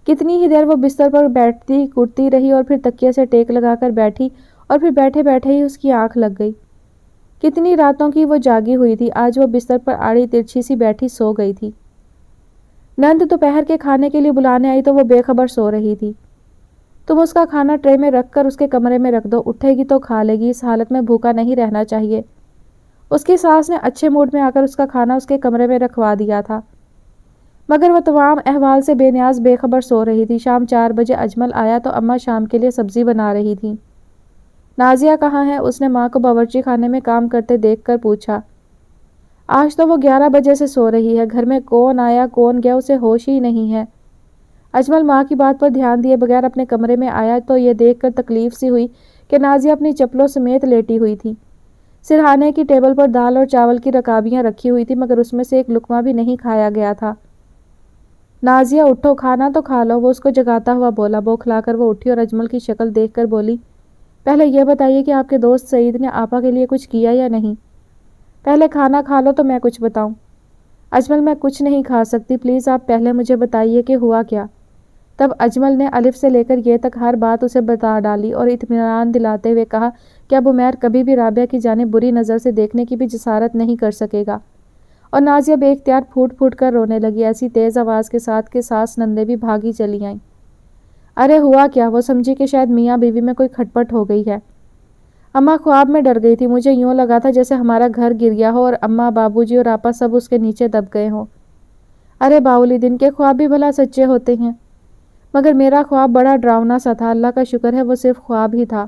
کتنی ہی دیر وہ بستر پر بیٹھتی کٹتی رہی اور پھر تکیے سے ٹیک لگا کر بیٹھی، اور پھر بیٹھے بیٹھے ہی اس کی آنکھ لگ گئی۔ کتنی راتوں کی وہ جاگی ہوئی تھی، آج وہ بستر پر آڑی ترچھی سی بیٹھی سو گئی تھی۔ نند دوپہر کے کھانے کے لیے بلانے آئی تو وہ بے خبر سو رہی تھی۔ تم اس کا کھانا ٹرے میں رکھ کر اس کے کمرے میں رکھ دو، اٹھے گی تو کھا لے گی، اس حالت میں بھوکا نہیں رہنا چاہیے۔ اس کی ساس نے اچھے موڈ میں آ کر اس کا کھانا اس کے کمرے میں رکھوا دیا تھا، مگر وہ تمام احوال سے بے نیاز بے خبر سو رہی تھی۔ شام 4 بجے اجمل آیا تو اماں شام کے لیے سبزی بنا رہی تھیں۔ نازیہ کہاں ہے؟ اس نے ماں کو باورچی خانے میں کام کرتے دیکھ کر پوچھا۔ آج تو وہ 11 بجے سے سو رہی ہے، گھر میں کون آیا کون گیا اسے ہوش ہی نہیں ہے۔ اجمل ماں کی بات پر دھیان دیے بغیر اپنے کمرے میں آیا تو یہ دیکھ کر تکلیف سی ہوئی کہ نازیہ اپنی چپلوں سمیت لیٹی ہوئی تھی۔ سرہانے کی ٹیبل پر دال اور چاول کی رکابیاں رکھی ہوئی تھی، مگر اس میں سے ایک لقمہ بھی نہیں کھایا گیا تھا۔ نازیہ اٹھو، کھانا تو کھا لو، وہ اس کو جگاتا ہوا بولا۔ بوکھلا کر وہ اٹھی اور اجمل کی شکل دیکھ کر بولی، پہلے یہ بتائیے کہ آپ کے دوست سعید نے آپا کے لیے کچھ کیا یا نہیں؟ پہلے کھانا کھا لو تو میں کچھ بتاؤں۔ اجمل، میں کچھ نہیں کھا سکتی، پلیز آپ پہلے مجھے بتائیے کہ ہوا کیا۔ تب اجمل نے الف سے لے کر یہ تک ہر بات اسے بتا ڈالی اور اطمینان دلاتے ہوئے کہا کہ اب عمیر کبھی بھی رابعہ کی جانب بری نظر سے دیکھنے کی بھی جسارت نہیں کر سکے گا۔ اور نازیہ بے اختیار پھوٹ پھوٹ کر رونے لگی، ایسی تیز آواز کے ساتھ کہ ساس نندے بھی بھاگی چلی آئیں۔ ارے ہوا کیا؟ وہ سمجھی کہ شاید میاں بیوی میں کوئی کھٹپٹ ہو گئی ہے۔ اماں خواب میں ڈر گئی تھی، مجھے یوں لگا تھا جیسے ہمارا گھر گر گیا ہو اور اماں، بابو جی اور آپا سب اس کے نیچے دب گئے ہوں۔ ارے باولی، دن کے خواب بھی بھلا سچے ہوتے ہیں؟ مگر میرا خواب بڑا ڈراؤنا سا تھا، اللہ کا شکر ہے وہ صرف خواب ہی تھا۔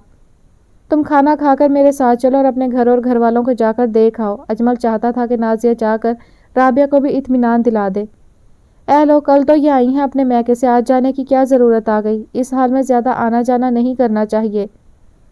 تم کھانا کھا کر میرے ساتھ چلو اور اپنے گھر اور گھر والوں کو جا کر دیکھ آؤ۔ اجمل چاہتا تھا کہ نازیہ جا کر رابعہ کو بھی اطمینان دلا دے۔ اے لو، کل تو یہ آئی ہیں اپنے میکے سے، آج جانے کی کیا ضرورت آ گئی؟ اس حال میں زیادہ آنا جانا نہیں کرنا چاہیے۔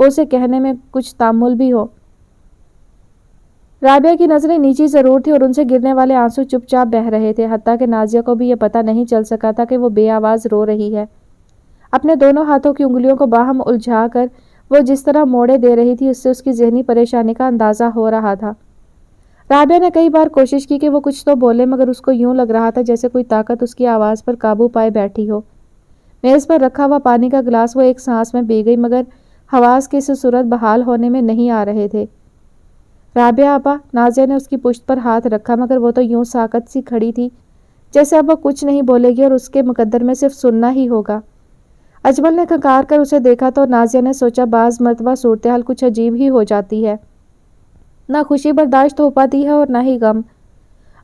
وہ اسے کہنے میں کچھ تامل بھی ہو۔ رابعہ کی نظریں نیچی ضرور تھی اور ان سے گرنے والے آنسو چپ چاپ بہہ رہے تھے، حتیٰ کہ نازیہ کو بھی یہ پتہ نہیں چل سکا تھا کہ وہ بے آواز رو رہی ہے۔ اپنے دونوں ہاتھوں کی انگلیوں کو باہم الجھا کر وہ جس طرح موڑے دے رہی تھی، اس سے اس کی ذہنی پریشانی کا اندازہ ہو رہا تھا۔ رابعہ نے کئی بار کوشش کی کہ وہ کچھ تو بولے، مگر اس کو یوں لگ رہا تھا جیسے کوئی طاقت اس کی آواز پر قابو پائے بیٹھی ہو۔ میز پر رکھا ہوا پانی کا گلاس وہ ایک سانس میں پی گئی، مگر حواس کی سے صورت بحال ہونے میں نہیں آ رہے تھے۔ رابعہ آپا، نازیہ نے اس کی پشت پر ہاتھ رکھا، مگر وہ تو یوں ساکت سی کھڑی تھی جیسے اب وہ کچھ نہیں بولے گی اور اس کے مقدر میں صرف سننا ہی ہوگا۔ اجمل نے کھنکار کر اسے دیکھا تو نازیہ نے سوچا بعض مرتبہ صورتحال کچھ عجیب ہی ہو جاتی ہے، نہ خوشی برداشت ہو پاتی ہے اور نہ ہی غم۔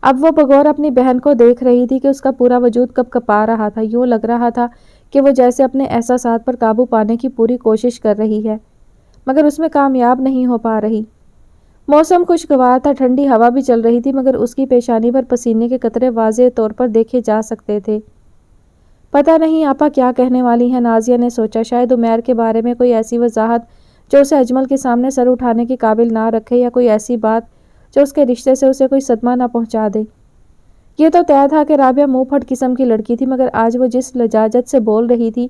اب وہ بغور اپنی بہن کو دیکھ رہی تھی کہ اس کا پورا وجود کپ کپا رہا تھا، یوں لگ رہا تھا کہ وہ جیسے اپنے احساسات پر قابو پانے کی پوری کوشش کر رہی ہے، مگر اس میں کامیاب نہیں ہو پا رہی۔ موسم خوشگوار تھا، ٹھنڈی ہوا بھی چل رہی تھی، مگر اس کی پیشانی پر پسینے کے قطرے واضح طور پر دیکھے جا سکتے تھے۔ پتہ نہیں آپا کیا کہنے والی ہیں، نازیہ نے سوچا۔ شاید عمیر کے بارے میں کوئی ایسی وضاحت جو اسے اجمل کے سامنے سر اٹھانے کے قابل نہ رکھے، یا کوئی ایسی بات جو اس کے رشتے سے اسے کوئی صدمہ نہ پہنچا دے۔ یہ تو طے تھا کہ رابعہ منہ پھٹ قسم کی لڑکی تھی، مگر آج وہ جس لجاجت سے بول رہی تھی،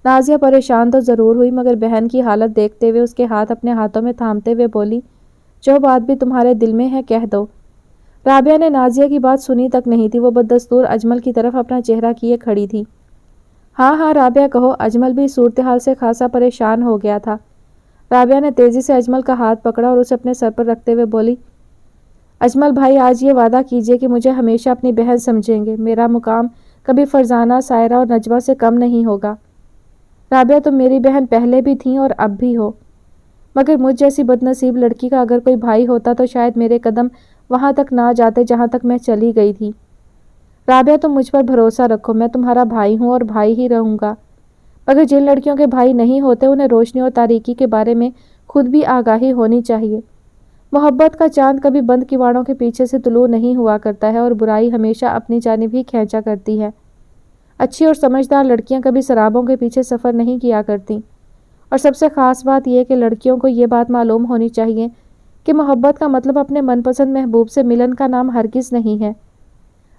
نازیہ پریشان تو ضرور ہوئی، مگر بہن کی حالت دیکھتے ہوئے اس کے ہاتھ اپنے ہاتھوں میں تھامتے ہوئے بولی، جو بات بھی تمہارے دل میں ہے کہہ دو۔ رابعہ نے نازیہ کی بات سنی تک نہیں تھی، وہ بدستور اجمل کی طرف اپنا چہرہ کیے کھڑی تھی۔ ہاں ہاں رابعہ کہو۔ اجمل بھی صورتحال سے خاصا پریشان ہو گیا تھا۔ رابعہ نے تیزی سے اجمل کا ہاتھ پکڑا اور اسے اپنے سر پر رکھتے ہوئے بولی، اجمل بھائی آج یہ وعدہ کیجئے کہ مجھے ہمیشہ اپنی بہن سمجھیں گے، میرا مقام کبھی فرزانہ، سائرہ اور نجمہ سے کم نہیں ہوگا۔ رابعہ تم میری بہن پہلے بھی تھیں اور اب بھی ہو، مگر مجھ جیسی بدنصیب لڑکی کا اگر کوئی بھائی ہوتا تو شاید میرے قدم وہاں تک نہ جاتے جہاں تک میں چلی گئی تھی۔ رابعہ تم مجھ پر بھروسہ رکھو، میں تمہارا بھائی ہوں اور بھائی ہی رہوں گا، مگر جن لڑکیوں کے بھائی نہیں ہوتے انہیں روشنی اور تاریکی کے بارے میں خود بھی آگاہی ہونی چاہیے۔ محبت کا چاند کبھی بند کواڑوں کے پیچھے سے طلوع نہیں ہوا کرتا ہے اور برائی ہمیشہ اپنی جانب ہی کھینچا کرتی ہے۔ اچھی اور سمجھدار لڑکیاں کبھی سرابوں کے پیچھے سفر نہیں کیا کرتی، اور سب سے خاص بات یہ کہ لڑکیوں کو یہ بات معلوم ہونی چاہیے کہ محبت کا مطلب اپنے من پسند محبوب سے ملن کا نام ہرگز نہیں ہے۔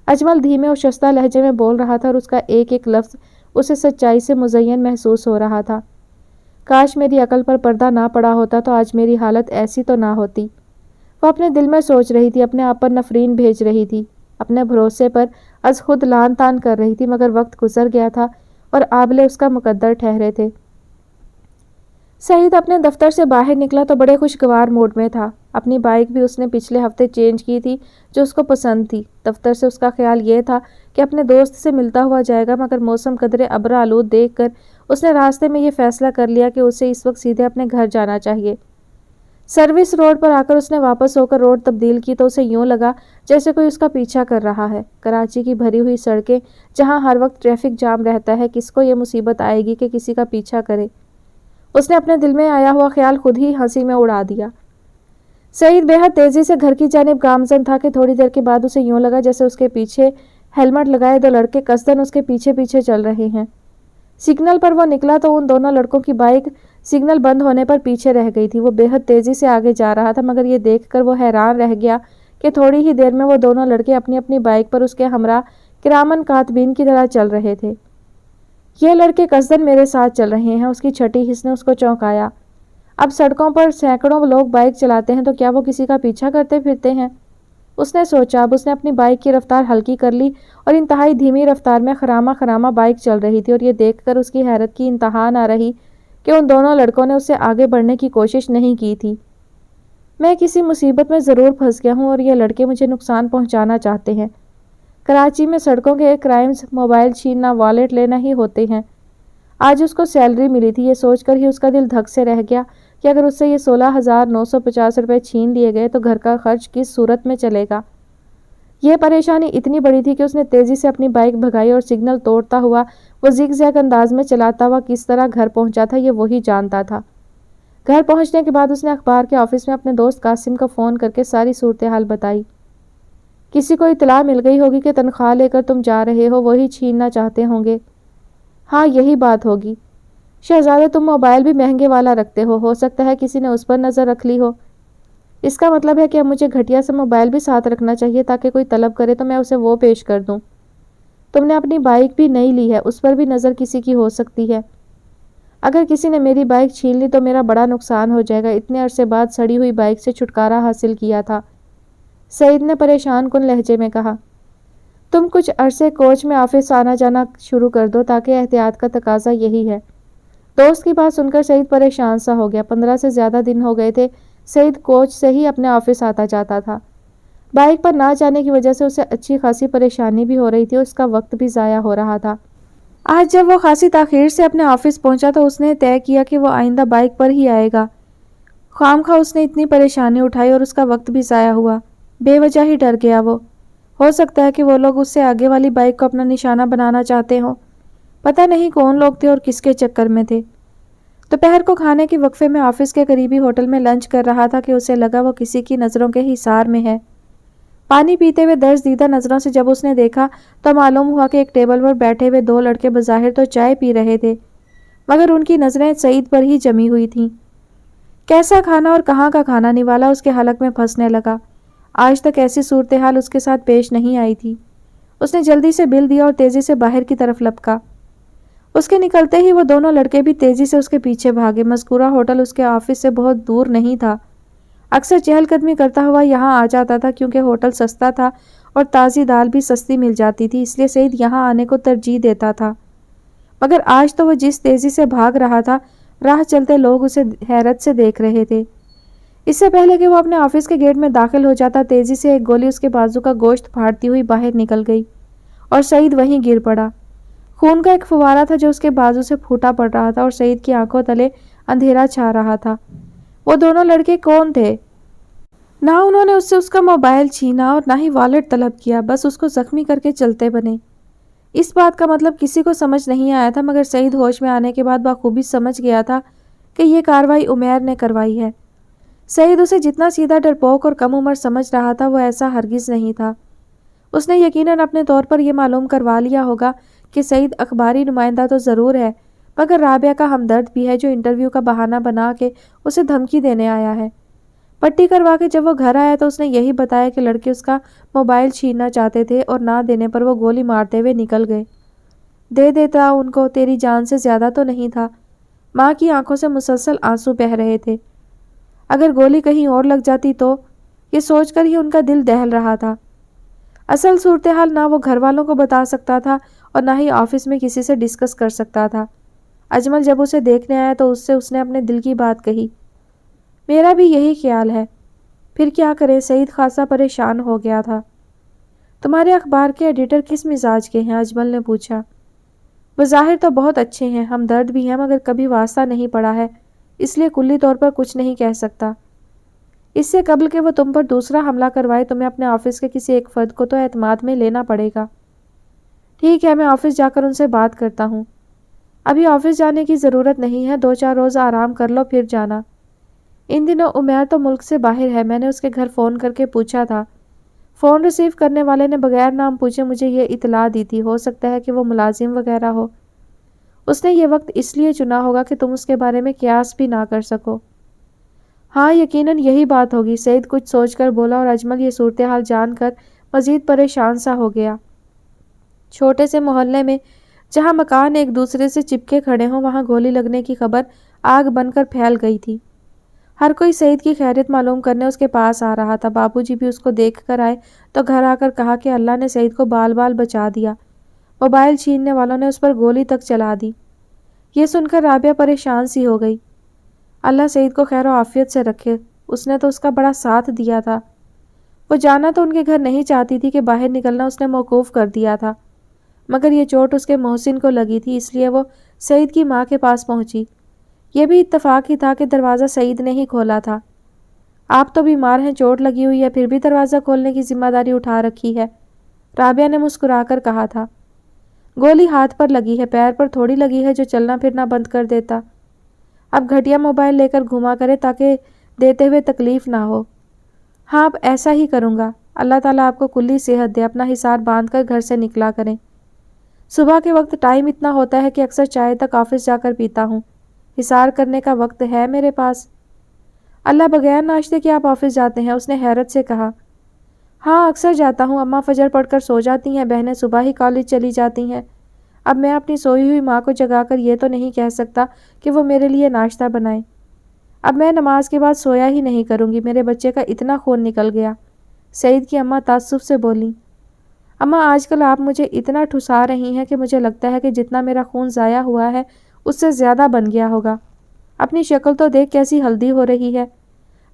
اجمل دھیمے اور شستہ لہجے میں بول رہا تھا اور اس کا ایک ایک لفظ اسے سچائی سے مزین محسوس ہو رہا تھا۔ کاش میری عقل پر پردہ نہ پڑا ہوتا تو آج میری حالت ایسی تو نہ ہوتی۔ وہ اپنے دل میں سوچ رہی تھی، اپنے آپ پر نفرین بھیج رہی تھی، اپنے بھروسے پر از خود لان تان کر رہی تھی، مگر وقت گزر گیا تھا اور آبلے اس کا مقدر ٹھہرے تھے۔ سعید اپنے دفتر سے باہر نکلا تو بڑے خوشگوار موڈ میں تھا۔ اپنی بائک بھی اس نے پچھلے ہفتے چینج کی تھی جو اس کو پسند تھی۔ دفتر سے اس کا خیال یہ تھا کہ اپنے دوست سے ملتا ہوا جائے گا، مگر موسم قدرے ابر آلود دیکھ کر اس نے راستے میں یہ فیصلہ کر لیا کہ اسے اس وقت سیدھے اپنے گھر جانا چاہیے۔ سروس روڈ پر آ کر اس نے واپس ہو کر روڈ تبدیل کی تو اسے یوں لگا جیسے کوئی اس کا پیچھا کر رہا ہے۔ کراچی کی بھری ہوئی سڑکیں جہاں ہر وقت ٹریفک جام رہتا ہے، کس کو یہ مصیبت آئے گی کہ کسی کا پیچھا کرے؟ اس نے اپنے دل میں آیا ہوا خیال خود ہی ہنسی میں اڑا دیا۔ سعید بے حد تیزی سے گھر کی جانب گامزن تھا کہ تھوڑی دیر کے بعد اسے یوں لگا جیسے اس کے پیچھے ہیلمٹ لگائے دو لڑکے قصدن اس کے پیچھے پیچھے چل رہے ہیں۔ سگنل پر وہ نکلا تو ان دونوں لڑکوں کی بائک سگنل بند ہونے پر پیچھے رہ گئی تھی۔ وہ بے حد تیزی سے آگے جا رہا تھا، مگر یہ دیکھ کر وہ حیران رہ گیا کہ تھوڑی ہی دیر میں وہ دونوں لڑکے اپنی اپنی بائک پر اس کے ہمراہ کرامن کاتبین کی طرح چل رہے تھے۔ یہ لڑکے قصدن میرے ساتھ چل رہے ہیں، اس کی چھٹی حس نے اس کو چونکایا۔ اب سڑکوں پر سینکڑوں لوگ بائک چلاتے ہیں تو کیا وہ کسی کا پیچھا کرتے پھرتے ہیں؟ اس نے سوچا۔ اب اس نے اپنی بائک کی رفتار ہلکی کر لی اور انتہائی دھیمی رفتار میں خرامہ خرامہ بائک چل رہی تھی، اور یہ دیکھ کر اس کی حیرت کی انتہا نہ رہی کہ ان دونوں لڑکوں نے اس سے آگے بڑھنے کی کوشش نہیں کی تھی۔ میں کسی مصیبت میں ضرور پھنس گیا ہوں اور یہ لڑکے مجھے نقصان پہنچانا چاہتے ہیں۔ کراچی میں سڑکوں کے کرائمز موبائل چھیننا، والیٹ لینا ہی ہوتے ہیں۔ آج اس کو سیلری ملی تھی، یہ سوچ کر ہی اس کا دل دھک سے رہ گیا کہ اگر اس سے یہ 16,950 روپے چھین لیے گئے تو گھر کا خرچ کس صورت میں چلے گا۔ یہ پریشانی اتنی بڑی تھی کہ اس نے تیزی سے اپنی بائک بھگائی اور سگنل توڑتا ہوا وہ زگ زیگ انداز میں چلاتا ہوا کس طرح گھر پہنچا تھا یہ وہی جانتا تھا۔ گھر پہنچنے کے بعد اس نے اخبار کے آفس میں اپنے دوست قاسم کو فون کر کے ساری صورتحال بتائی۔ کسی کو اطلاع مل گئی ہوگی کہ تنخواہ لے کر تم جا رہے ہو، وہی چھیننا چاہتے ہوں گے۔ ہاں یہی بات ہوگی۔ شہزادہ تم موبائل بھی مہنگے والا رکھتے ہو سکتا ہے کسی نے اس پر نظر رکھ لی ہو۔ اس کا مطلب ہے کہ اب مجھے گھٹیا سے موبائل بھی ساتھ رکھنا چاہیے تاکہ کوئی طلب کرے تو میں اسے وہ پیش کر دوں۔ تم نے اپنی بائک بھی نہیں لی ہے، اس پر بھی نظر کسی کی ہو سکتی ہے۔ اگر کسی نے میری بائک چھین لی تو میرا بڑا نقصان ہو جائے گا۔ اتنے عرصے بعد سڑی ہوئی بائک سے چھٹکارا حاصل کیا تھا، سعید نے پریشان کن لہجے میں کہا۔ تم کچھ عرصے کوچ میں آفس آنا جانا شروع کر دو، تاکہ احتیاط کا تقاضا یہی ہے۔ دوست کی بات سن کر سعید پریشان سا ہو گیا۔ 15 سے زیادہ دن ہو گئے تھے سعید کوچ سے ہی اپنے آفس آتا جاتا تھا۔ بائک پر نہ جانے کی وجہ سے اسے اچھی خاصی پریشانی بھی ہو رہی تھی اور اس کا وقت بھی ضائع ہو رہا تھا۔ آج جب وہ خاصی تاخیر سے اپنے آفس پہنچا تو اس نے طے کیا کہ وہ آئندہ بائک پر ہی آئے گا۔ خام خواہ اس نے اتنی پریشانی اٹھائی اور اس کا وقت بھی ضائع ہوا۔ بے وجہ ہی ڈر گیا وہ۔ ہو سکتا ہے کہ وہ لوگ اس سے آگے والی بائک کو اپنا نشانہ بنانا چاہتے ہوں۔ پتہ نہیں کون لوگ تھے اور کس کے چکر میں تھے۔ دوپہر کو کھانے کے وقفے میں آفس کے قریبی ہوٹل میں لنچ کر رہا تھا کہ اسے لگا وہ کسی کی نظروں کے حصار میں ہے۔ پانی پیتے ہوئے درس دیدہ نظروں سے جب اس نے دیکھا تو معلوم ہوا کہ ایک ٹیبل پر بیٹھے ہوئے 2 لڑکے بظاہر تو چائے پی رہے تھے، مگر ان کی نظریں سعید پر ہی جمی ہوئی تھیں۔ کیسا کھانا اور کہاں کا کھانا، نوالا اس کے حلق میں پھنسنے لگا۔ آج تک ایسی صورتحال اس کے ساتھ پیش نہیں آئی تھی۔ اس نے جلدی سے بل دیا اور تیزی سے باہر کی طرف لپکا۔ اس کے نکلتے ہی وہ دونوں لڑکے بھی تیزی سے اس کے پیچھے بھاگے۔ مذکورہ ہوٹل اس کے آفس سے بہت دور نہیں تھا۔ اکثر چہل قدمی کرتا ہوا یہاں آ جاتا تھا کیونکہ ہوٹل سستا تھا اور تازی دال بھی سستی مل جاتی تھی، اس لیے سعید یہاں آنے کو ترجیح دیتا تھا۔ مگر آج تو وہ جس تیزی سے بھاگ رہا تھا، راہ چلتے لوگ اسے حیرت سے دیکھ رہے تھے۔ اس سے پہلے کہ وہ اپنے آفس کے گیٹ میں داخل ہو جاتا، تیزی سے ایک گولی اس کے بازو کا گوشت پھاڑتی ہوئی باہر نکل گئی اور سعید وہیں گر پڑا۔ خون کا ایک فوارہ تھا جو اس کے بازو سے پھوٹا پڑ رہا تھا اور سعید کی آنکھوں تلے اندھیرا چھا رہا تھا۔ وہ دونوں لڑکے کون تھے؟ نہ انہوں نے اس سے اس کا موبائل چھینا اور نہ ہی والیٹ طلب کیا، بس اس کو زخمی کر کے چلتے بنے۔ اس بات کا مطلب کسی کو سمجھ نہیں آیا تھا، مگر سعید ہوش میں آنے کے بعد بخوبی سمجھ گیا تھا کہ یہ کارروائی عمیر نے کروائی ہے۔ سعید اسے جتنا سیدھا، ڈرپوک اور کم عمر سمجھ رہا تھا، وہ ایسا ہرگز نہیں تھا۔ اس نے یقیناً اپنے طور پر یہ معلوم کروا لیا ہوگا کہ سعید اخباری نمائندہ تو ضرور ہے، مگر رابعہ کا ہمدرد بھی ہے جو انٹرویو کا بہانہ بنا کے اسے دھمکی دینے آیا ہے۔ پٹی کروا کے جب وہ گھر آیا تو اس نے یہی بتایا کہ لڑکے اس کا موبائل چھیننا چاہتے تھے اور نہ دینے پر وہ گولی مارتے ہوئے نکل گئے۔ دے دیتا ان کو، تیری جان سے زیادہ تو نہیں تھا۔ ماں کی آنکھوں سے مسلسل آنسو بہہ رہے تھے۔ اگر گولی کہیں اور لگ جاتی تو، یہ سوچ کر ہی ان کا دل دہل رہا تھا۔ اصل صورتحال نہ وہ گھر والوں کو بتا سکتا تھا اور نہ ہی آفس میں کسی سے ڈسکس کر سکتا تھا۔ اجمل جب اسے دیکھنے آیا تو اس نے اپنے دل کی بات کہی۔ میرا بھی یہی خیال ہے۔ پھر کیا کریں؟ سعید خاصا پریشان ہو گیا تھا۔ تمہارے اخبار کے ایڈیٹر کس مزاج کے ہیں؟ اجمل نے پوچھا۔ بظاہر تو بہت اچھے ہیں، ہمدرد بھی ہیں، مگر کبھی واسطہ نہیں پڑا ہے، اس لیے کلی طور پر کچھ نہیں کہہ سکتا۔ اس سے قبل کہ وہ تم پر دوسرا حملہ کروائے تمہیں اپنے آفس کے کسی ایک فرد کو تو اعتماد میں لینا پڑے گا۔ ٹھیک ہے، میں آفس جا کر ان سے بات کرتا ہوں۔ ابھی آفس جانے کی ضرورت نہیں ہے، 2-4 روز آرام کر لو پھر جانا۔ ان دنوں عمیر تو ملک سے باہر ہے، میں نے اس کے گھر فون کر کے پوچھا تھا۔ فون ریسیو کرنے والے نے بغیر نام پوچھے مجھے یہ اطلاع دی تھی، ہو سکتا ہے کہ وہ ملازم وغیرہ ہو۔ اس نے یہ وقت اس لیے چنا ہوگا کہ تم اس کے بارے میں قیاس بھی نہ کر سکو۔ ہاں یقیناً یہی بات ہوگی، سعید کچھ سوچ کر بولا اور اجمل یہ صورتحال جان کر مزید پریشان سا ہو گیا۔ چھوٹے سے محلے میں جہاں مکان ایک دوسرے سے چپکے کھڑے ہوں، وہاں گولی لگنے کی خبر آگ بن کر پھیل گئی تھی۔ ہر کوئی سعید کی خیریت معلوم کرنے اس کے پاس آ رہا تھا۔ بابو جی بھی اس کو دیکھ کر آئے تو گھر آ کر کہا کہ اللہ نے سعید کو بال بال بچا دیا، موبائل چھیننے والوں نے اس پر گولی تک چلا دی۔ یہ سن کر رابعہ پریشان سی ہو گئی۔ اللہ سعید کو خیر و عافیت سے رکھے، اس نے تو اس کا بڑا ساتھ دیا تھا۔ وہ جانا تو ان کے گھر نہیں چاہتی تھی کہ باہر نکلنا اس نے موقوف کر دیا تھا، مگر یہ چوٹ اس کے محسن کو لگی تھی، اس لیے وہ سعید کی ماں کے پاس پہنچی۔ یہ بھی اتفاق ہی تھا کہ دروازہ سعید نے ہی کھولا تھا۔ آپ تو بیمار ہیں، چوٹ لگی ہوئی ہے، پھر بھی دروازہ کھولنے کی ذمہ داری اٹھا رکھی ہے، رابعہ نے مسکرا کر کہا تھا۔ گولی ہاتھ پر لگی ہے، پیر پر تھوڑی لگی ہے جو چلنا پھرنا بند کر دیتا۔ اب گھٹیا موبائل لے کر گھوما کرے تاکہ دیتے ہوئے تکلیف نہ ہو۔ ہاں اب ایسا ہی کروں گا، اللہ تعالیٰ آپ کو کلی صحت دے، اپنا حصار باندھ کر گھر سے نکلا کریں۔ صبح کے وقت ٹائم اتنا ہوتا ہے کہ اکثر چائے تک آفس جا کر پیتا ہوں، حصار کرنے کا وقت ہے میرے پاس؟ اللہ، بغیر ناشتے کے آپ آفس جاتے ہیں؟ اس نے حیرت سے کہا۔ ہاں، اکثر جاتا ہوں۔ اماں فجر پڑھ کر سو جاتی ہیں، بہنیں صبح ہی کالج چلی جاتی ہیں۔ اب میں اپنی سوئی ہوئی ماں کو جگا کر یہ تو نہیں کہہ سکتا کہ وہ میرے لیے ناشتہ بنائے۔ اب میں نماز کے بعد سویا ہی نہیں کروں گی، میرے بچے کا اتنا خون نکل گیا، سعید کی اماں تعصب سے بولیں۔ اماں، آج کل آپ مجھے اتنا ٹھسا رہی ہیں کہ مجھے لگتا ہے کہ جتنا میرا خون ضائع ہوا ہے اس سے زیادہ بن گیا ہوگا۔ اپنی شکل تو دیکھ کیسی ہلدی ہو رہی ہے۔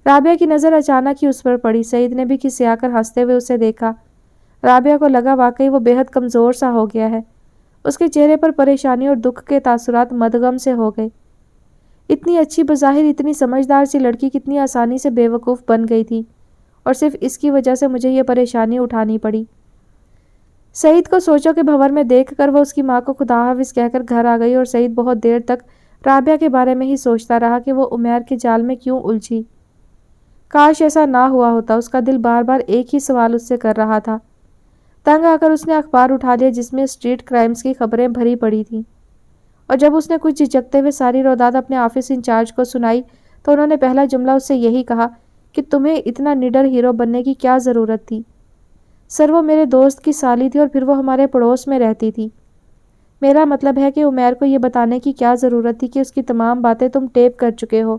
رابعہ کی نظر اچانک ہی اس پر پڑی۔ سعید نے بھی کھسیا کر ہنستے ہوئے اسے دیکھا۔ رابعہ کو لگا واقعی وہ بے حد کمزور سا ہو گیا ہے۔ اس کے چہرے پر پریشانی اور دکھ کے تاثرات مدغم سے ہو گئے۔ اتنی اچھی، بظاہر اتنی سمجھدار سی لڑکی کتنی آسانی سے بے وقوف بن گئی تھی، اور صرف اس کی وجہ سے مجھے یہ پریشانی اٹھانی پڑی۔ سعید کو سوچو کہ بھنور میں دیکھ کر وہ اس کی ماں کو خدا حافظ کہہ کر گھر آ گئی، اور سعید بہت دیر تک رابعہ کے بارے میں ہی سوچتا رہا کہ وہ عمیر کے جال میں کیوں الجھی۔ کاش ایسا نہ ہوا ہوتا۔ اس کا دل بار بار ایک ہی سوال اس سے کر رہا تھا۔ تنگ آ کر اس نے اخبار اٹھا لیا جس میں اسٹریٹ کرائمز کی خبریں بھری پڑی تھیں، اور جب اس نے کچھ جھجکتے ہوئے ساری روداد اپنے آفس انچارج کو سنائی تو انہوں نے پہلا جملہ اس سے یہی کہا کہ تمہیں اتنا نڈر ہیرو بننے کی کیا ضرورت تھی؟ سر، وہ میرے دوست کی سالی تھی اور پھر وہ ہمارے پڑوس میں رہتی تھی۔ میرا مطلب ہے کہ عمیر کو یہ بتانے کی کیا ضرورت تھی کہ اس کی تمام باتیں تم ٹیپ کر چکے ہو؟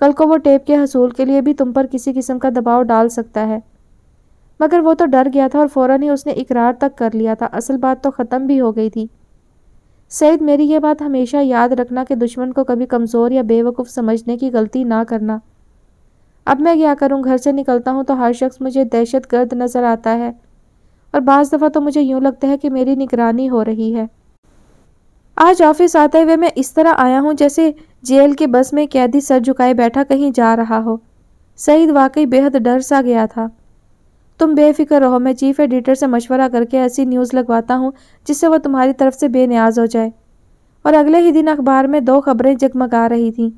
کل کو وہ ٹیپ کے حصول کے لیے بھی تم پر کسی قسم کا دباؤ ڈال سکتا ہے۔ مگر وہ تو ڈر گیا تھا اور فوراً ہی اس نے اقرار تک کر لیا تھا۔ اصل بات تو ختم بھی ہو گئی تھی۔ سعید، میری یہ بات ہمیشہ یاد رکھنا کہ دشمن کو کبھی کمزور یا بے وقوف سمجھنے کی غلطی نہ کرنا۔ اب میں کیا کروں؟ گھر سے نکلتا ہوں تو ہر شخص مجھے دہشت گرد نظر آتا ہے، اور بعض دفعہ تو مجھے یوں لگتا ہے کہ میری نگرانی ہو رہی ہے۔ آج آفس آتے ہوئے میں اس طرح آیا ہوں جیسے جیل کے بس میں قیدی سر جھکائے بیٹھا کہیں جا رہا ہو۔ سعید واقعی بے حد ڈر سا گیا تھا۔ تم بے فکر رہو، میں چیف ایڈیٹر سے مشورہ کر کے ایسی نیوز لگواتا ہوں جس سے وہ تمہاری طرف سے بے نیاز ہو جائے۔ اور اگلے ہی دن اخبار میں 2 خبریں جگمگا رہی تھیں۔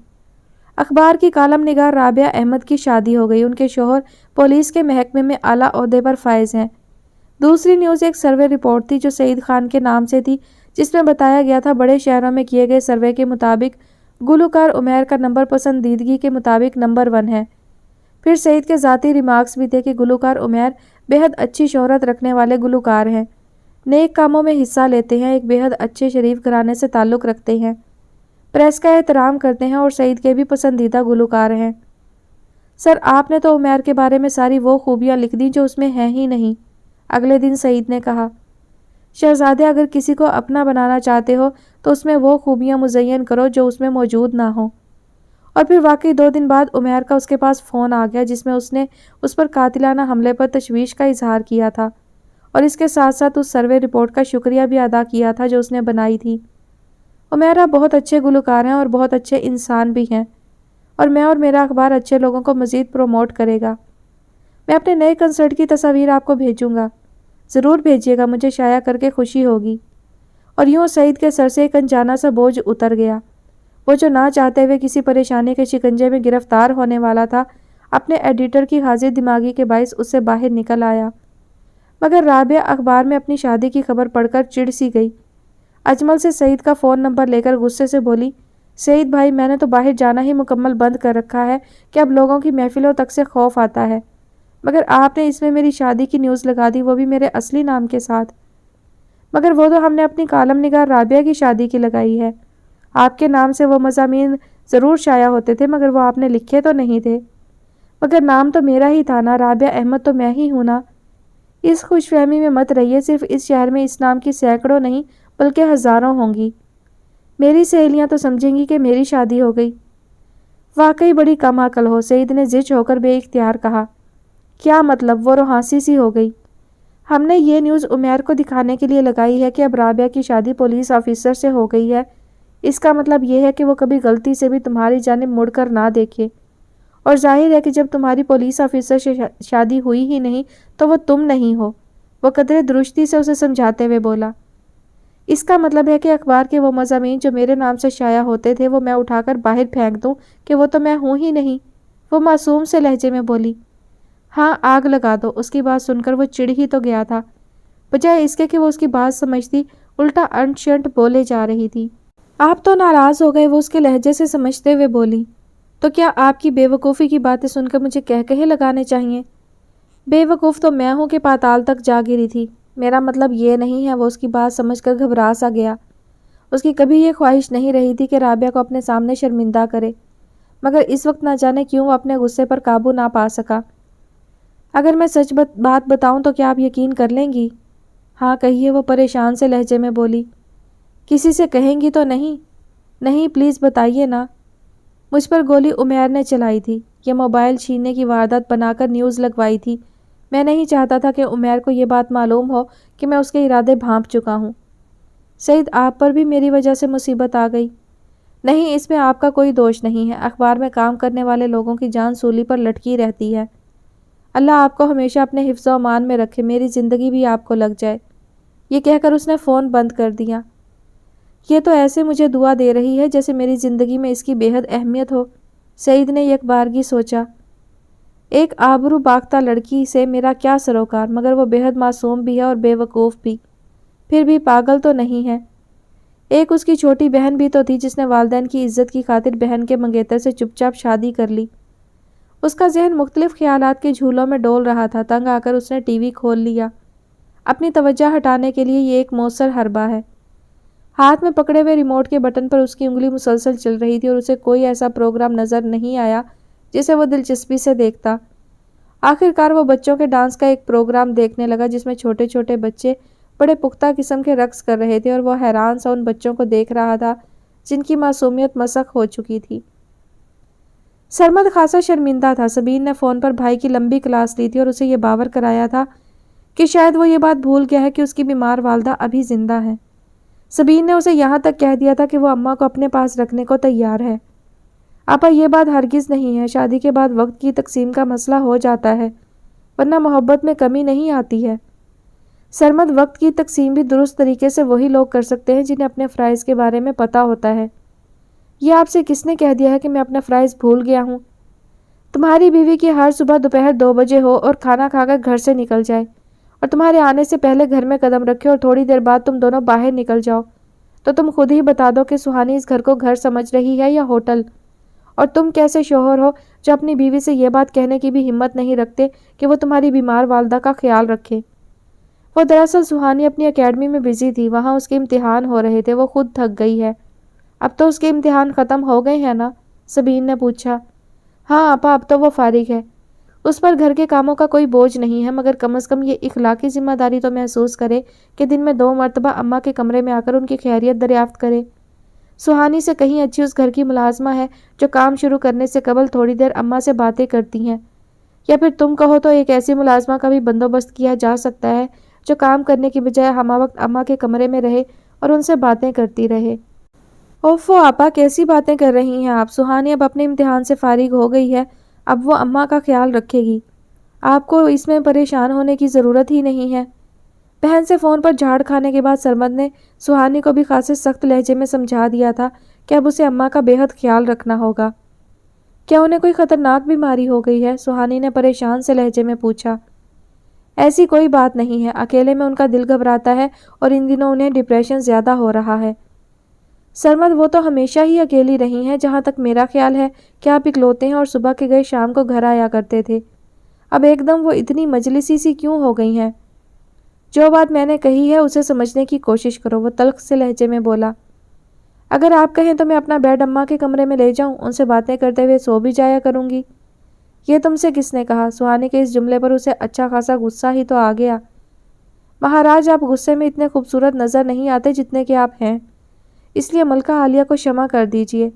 اخبار کی کالم نگار رابعہ احمد کی شادی ہو گئی، ان کے شوہر پولیس کے محکمے میں اعلیٰ عہدے پر فائز ہیں۔ دوسری نیوز ایک سروے رپورٹ تھی جو سعید خان کے نام سے تھی، جس میں بتایا گیا تھا بڑے شہروں میں کیے گئے سروے کے مطابق گلوکار عمیر کا نمبر پسندیدگی کے مطابق نمبر 1 ہے۔ پھر سعید کے ذاتی ریمارکس بھی تھے کہ گلوکار عمیر بے حد اچھی شہرت رکھنے والے گلوکار ہیں، نیک کاموں میں حصہ لیتے ہیں، ایک بے حد اچھے شریف گھرانے سے تعلق رکھتے ہیں، پریس کا احترام کرتے ہیں اور سعید کے بھی پسندیدہ گلوکار ہیں۔ سر، آپ نے تو عمیر کے بارے میں ساری وہ خوبیاں لکھ دیں جو اس میں ہیں ہی نہیں۔ اگلے دن سعید نے کہا، شہزادے، اگر کسی کو اپنا بنانا چاہتے ہو تو اس میں وہ خوبیاں مزین کرو جو اس میں موجود نہ ہوں۔ اور پھر واقعی 2 دن بعد عمیر کا اس کے پاس فون آ گیا جس میں اس نے اس پر قاتلانہ حملے پر تشویش کا اظہار کیا تھا، اور اس کے ساتھ ساتھ اس سروے رپورٹ کا شکریہ بھی ادا کیا تھا جو اس نے بنائی تھی۔ عمیرہ بہت اچھے گلوکار ہیں اور بہت اچھے انسان بھی ہیں، اور میں اور میرا اخبار اچھے لوگوں کو مزید پروموٹ کرے گا۔ میں اپنے نئے کنسرٹ کی تصاویر آپ کو بھیجوں گا، ضرور بھیجیے گا، مجھے شائع کر کے خوشی ہوگی۔ اور یوں سعید کے سر سے ایک انجانا سا بوجھ اتر گیا۔ وہ جو نہ چاہتے ہوئے کسی پریشانی کے شکنجے میں گرفتار ہونے والا تھا، اپنے ایڈیٹر کی حاضر دماغی کے باعث اس سے باہر نکل آیا۔ مگر رابعہ اخبار میں اپنی شادی کی خبر پڑھ کر چڑ سی گئی۔ اجمل سے سعید کا فون نمبر لے کر غصے سے بولی، سعید بھائی، میں نے تو باہر جانا ہی مکمل بند کر رکھا ہے کہ اب لوگوں کی محفلوں تک سے خوف آتا ہے، مگر آپ نے اس میں میری شادی کی نیوز لگا دی، وہ بھی میرے اصلی نام کے ساتھ۔ مگر وہ تو ہم نے اپنی کالم نگار رابعہ کی شادی کی لگائی ہے۔ آپ کے نام سے وہ مضامین ضرور شائع ہوتے تھے مگر وہ آپ نے لکھے تو نہیں تھے۔ مگر نام تو میرا ہی تھا نا، رابعہ احمد تو میں ہی ہوں نا۔ اس خوش فہمی میں مت رہیے، صرف اس شہر میں اس نام کی سینکڑوں نہیں بلکہ ہزاروں ہوں گی۔ میری سہیلیاں تو سمجھیں گی کہ میری شادی ہو گئی۔ واقعی بڑی کم عقل ہو، سعید نے زچ ہو کر بے اختیار کہا۔ کیا مطلب؟ وہ روحانسی سی ہو گئی۔ ہم نے یہ نیوز عمیر کو دکھانے کے لیے لگائی ہے کہ اب رابعہ کی شادی پولیس آفیسر سے ہو گئی ہے۔ اس کا مطلب یہ ہے کہ وہ کبھی غلطی سے بھی تمہاری جانب مڑ کر نہ دیکھے، اور ظاہر ہے کہ جب تمہاری پولیس آفیسر سے شادی ہوئی ہی نہیں تو وہ تم نہیں ہو۔ وہ قدرے درستی سے اسے سمجھاتے ہوئے بولا۔ اس کا مطلب ہے کہ اخبار کے وہ مضامین جو میرے نام سے شائع ہوتے تھے وہ میں اٹھا کر باہر پھینک دوں کہ وہ تو میں ہوں ہی نہیں؟ وہ معصوم سے لہجے میں بولی۔ ہاں، آگ لگا دو۔ اس کی بات سن کر وہ چڑ ہی تو گیا تھا، بجائے اس کے کہ وہ اس کی بات سمجھتی الٹا انٹ شنٹ بولے جا رہی تھی۔ آپ تو ناراض ہو گئے، وہ اس کے لہجے سے سمجھتے ہوئے بولی۔ تو کیا آپ کی بے وقوفی کی باتیں سن کر مجھے کہے لگانے چاہیے؟ بے وقوف تو میں ہوں کہ پاتال تک جا گری تھی، میرا مطلب یہ نہیں ہے۔ وہ اس کی بات سمجھ کر گھبرا سا گیا۔ اس کی کبھی یہ خواہش نہیں رہی تھی کہ رابعہ کو اپنے سامنے شرمندہ کرے، مگر اس وقت نہ جانے کیوں وہ اپنے غصے پر قابو نہ پا سکا۔ اگر میں سچ بات بتاؤں تو کیا آپ یقین کر لیں گی؟ ہاں کہیے، وہ پریشان سے لہجے میں بولی۔ کسی سے کہیں گی تو نہیں؟ نہیں، پلیز بتائیے نا۔ مجھ پر گولی عمیر نے چلائی تھی، یہ موبائل چھیننے کی واردات بنا کر نیوز لگوائی تھی۔ میں نہیں چاہتا تھا کہ عمیر کو یہ بات معلوم ہو کہ میں اس کے ارادے بھانپ چکا ہوں۔ سعید، آپ پر بھی میری وجہ سے مصیبت آ گئی؟ نہیں، اس میں آپ کا کوئی دوش نہیں ہے۔ اخبار میں کام کرنے والے لوگوں کی جان سولی پر لٹکی رہتی ہے۔ اللہ آپ کو ہمیشہ اپنے حفظ و امان میں رکھے، میری زندگی بھی آپ کو لگ جائے۔ یہ کہہ کر اس نے فون بند کر دیا۔ یہ تو ایسے مجھے دعا دے رہی ہے جیسے میری زندگی میں اس کی بے حد اہمیت ہو، سعید نے یک بارگی سوچا۔ ایک آبرو باختہ لڑکی سے میرا کیا سروکار، مگر وہ بے حد معصوم بھی ہے اور بے وقوف بھی، پھر بھی پاگل تو نہیں ہے۔ ایک اس کی چھوٹی بہن بھی تو تھی جس نے والدین کی عزت کی خاطر بہن کے منگیتر سے چپ چاپ شادی کر لی۔ اس کا ذہن مختلف خیالات کے جھولوں میں ڈول رہا تھا۔ تنگ آ کر اس نے ٹی وی کھول لیا۔ اپنی توجہ ہٹانے کے لیے یہ ایک مؤثر حربہ ہے۔ ہاتھ میں پکڑے ہوئے ریموٹ کے بٹن پر اس کی انگلی مسلسل چل رہی تھی اور اسے کوئی ایسا پروگرام نظر نہیں آیا جسے وہ دلچسپی سے دیکھتا۔ آخر کار وہ بچوں کے ڈانس کا ایک پروگرام دیکھنے لگا جس میں چھوٹے چھوٹے بچے بڑے پختہ قسم کے رقص کر رہے تھے اور وہ حیران سا ان بچوں کو دیکھ رہا تھا جن کی معصومیت مسخ ہو چکی تھی۔ سرمد خاصا شرمندہ تھا۔ سبین نے فون پر بھائی کی لمبی کلاس لی تھی اور اسے یہ باور کرایا تھا کہ شاید وہ یہ بات بھول گیا ہے کہ اس کی بیمار والدہ ابھی زندہ ہے۔ سبین نے اسے یہاں تک کہہ دیا تھا کہ وہ اماں کو اپنے پاس رکھنے کو تیار ہے۔ آپا، یہ بات ہرگز نہیں ہے۔ شادی کے بعد وقت کی تقسیم کا مسئلہ ہو جاتا ہے، ورنہ محبت میں کمی نہیں آتی ہے۔ سرمد، وقت کی تقسیم بھی درست طریقے سے وہی لوگ کر سکتے ہیں جنہیں اپنے فرائض کے بارے میں پتہ ہوتا ہے۔ یہ آپ سے کس نے کہہ دیا ہے کہ میں اپنے فرائض بھول گیا ہوں؟ تمہاری بیوی کی ہر صبح دوپہر 2 بجے ہو اور کھانا کھا کر گھر سے نکل جائے، اور تمہارے آنے سے پہلے گھر میں قدم رکھے اور تھوڑی دیر بعد تم دونوں باہر نکل جاؤ، تو تم خود ہی بتا دو کہ سہانی اس گھر کو گھر سمجھ رہی ہے یا ہوٹل؟ اور تم کیسے شوہر ہو جو اپنی بیوی سے یہ بات کہنے کی بھی ہمت نہیں رکھتے کہ وہ تمہاری بیمار والدہ کا خیال رکھے؟ وہ دراصل سہانی اپنی اکیڈمی میں بزی تھی، وہاں اس کے امتحان ہو رہے تھے، وہ خود تھک گئی ہے۔ اب تو اس کے امتحان ختم ہو گئے ہیں نا؟ سبین نے پوچھا۔ ہاں آپا، اب تو وہ فارغ ہے۔ اس پر گھر کے کاموں کا کوئی بوجھ نہیں ہے، مگر کم از کم یہ اخلاقی ذمہ داری تو محسوس کرے کہ دن میں 2 مرتبہ اماں کے کمرے میں آ کر ان کی خیریت دریافت کرے۔ سہانی سے کہیں اچھی اس گھر کی ملازمہ ہے جو کام شروع کرنے سے قبل تھوڑی دیر اماں سے باتیں کرتی ہیں، یا پھر تم کہو تو ایک ایسی ملازمہ کا بھی بندوبست کیا جا سکتا ہے جو کام کرنے کی بجائے ہمہ وقت اماں کے کمرے میں رہے اور ان سے باتیں کرتی رہے۔ اوفو آپا، کیسی باتیں کر رہی ہیں آپ؟ سہانی اب اپنے امتحان سے فارغ ہو گئی ہے، اب وہ اماں کا خیال رکھے گی، آپ کو اس میں پریشان ہونے کی ضرورت ہی نہیں ہے۔ بہن سے فون پر جھاڑ کھانے کے بعد سرمد نے سہانی کو بھی خاصے سخت لہجے میں سمجھا دیا تھا کہ اب اسے اماں کا بے حد خیال رکھنا ہوگا۔ کیا انہیں کوئی خطرناک بیماری ہو گئی ہے؟ سہانی نے پریشان سے لہجے میں پوچھا۔ ایسی کوئی بات نہیں ہے، اکیلے میں ان کا دل گھبراتا ہے اور ان دنوں انہیں ڈپریشن زیادہ ہو رہا ہے۔ سرمد، وہ تو ہمیشہ ہی اکیلی رہی ہیں، جہاں تک میرا خیال ہے کہ آپ اکلوتے ہیں اور صبح کے گئے شام کو گھر آیا کرتے تھے۔ اب ایک دم وہ اتنی مجلسی سی کیوں ہو گئی ہیں؟ جو بات میں نے کہی ہے اسے سمجھنے کی کوشش کرو، وہ تلخ سے لہجے میں بولا۔ اگر آپ کہیں تو میں اپنا بیڈ اماں کے کمرے میں لے جاؤں، ان سے باتیں کرتے ہوئے سو بھی جایا کروں گی۔ یہ تم سے کس نے کہا؟ سہانی کے اس جملے پر اسے اچھا خاصا غصہ ہی تو آ گیا۔ مہاراج، آپ غصے میں اتنے خوبصورت نظر نہیں آتے جتنے کہ آپ ہیں، اس لیے ملکہ عالیہ کو شمع کر دیجئے۔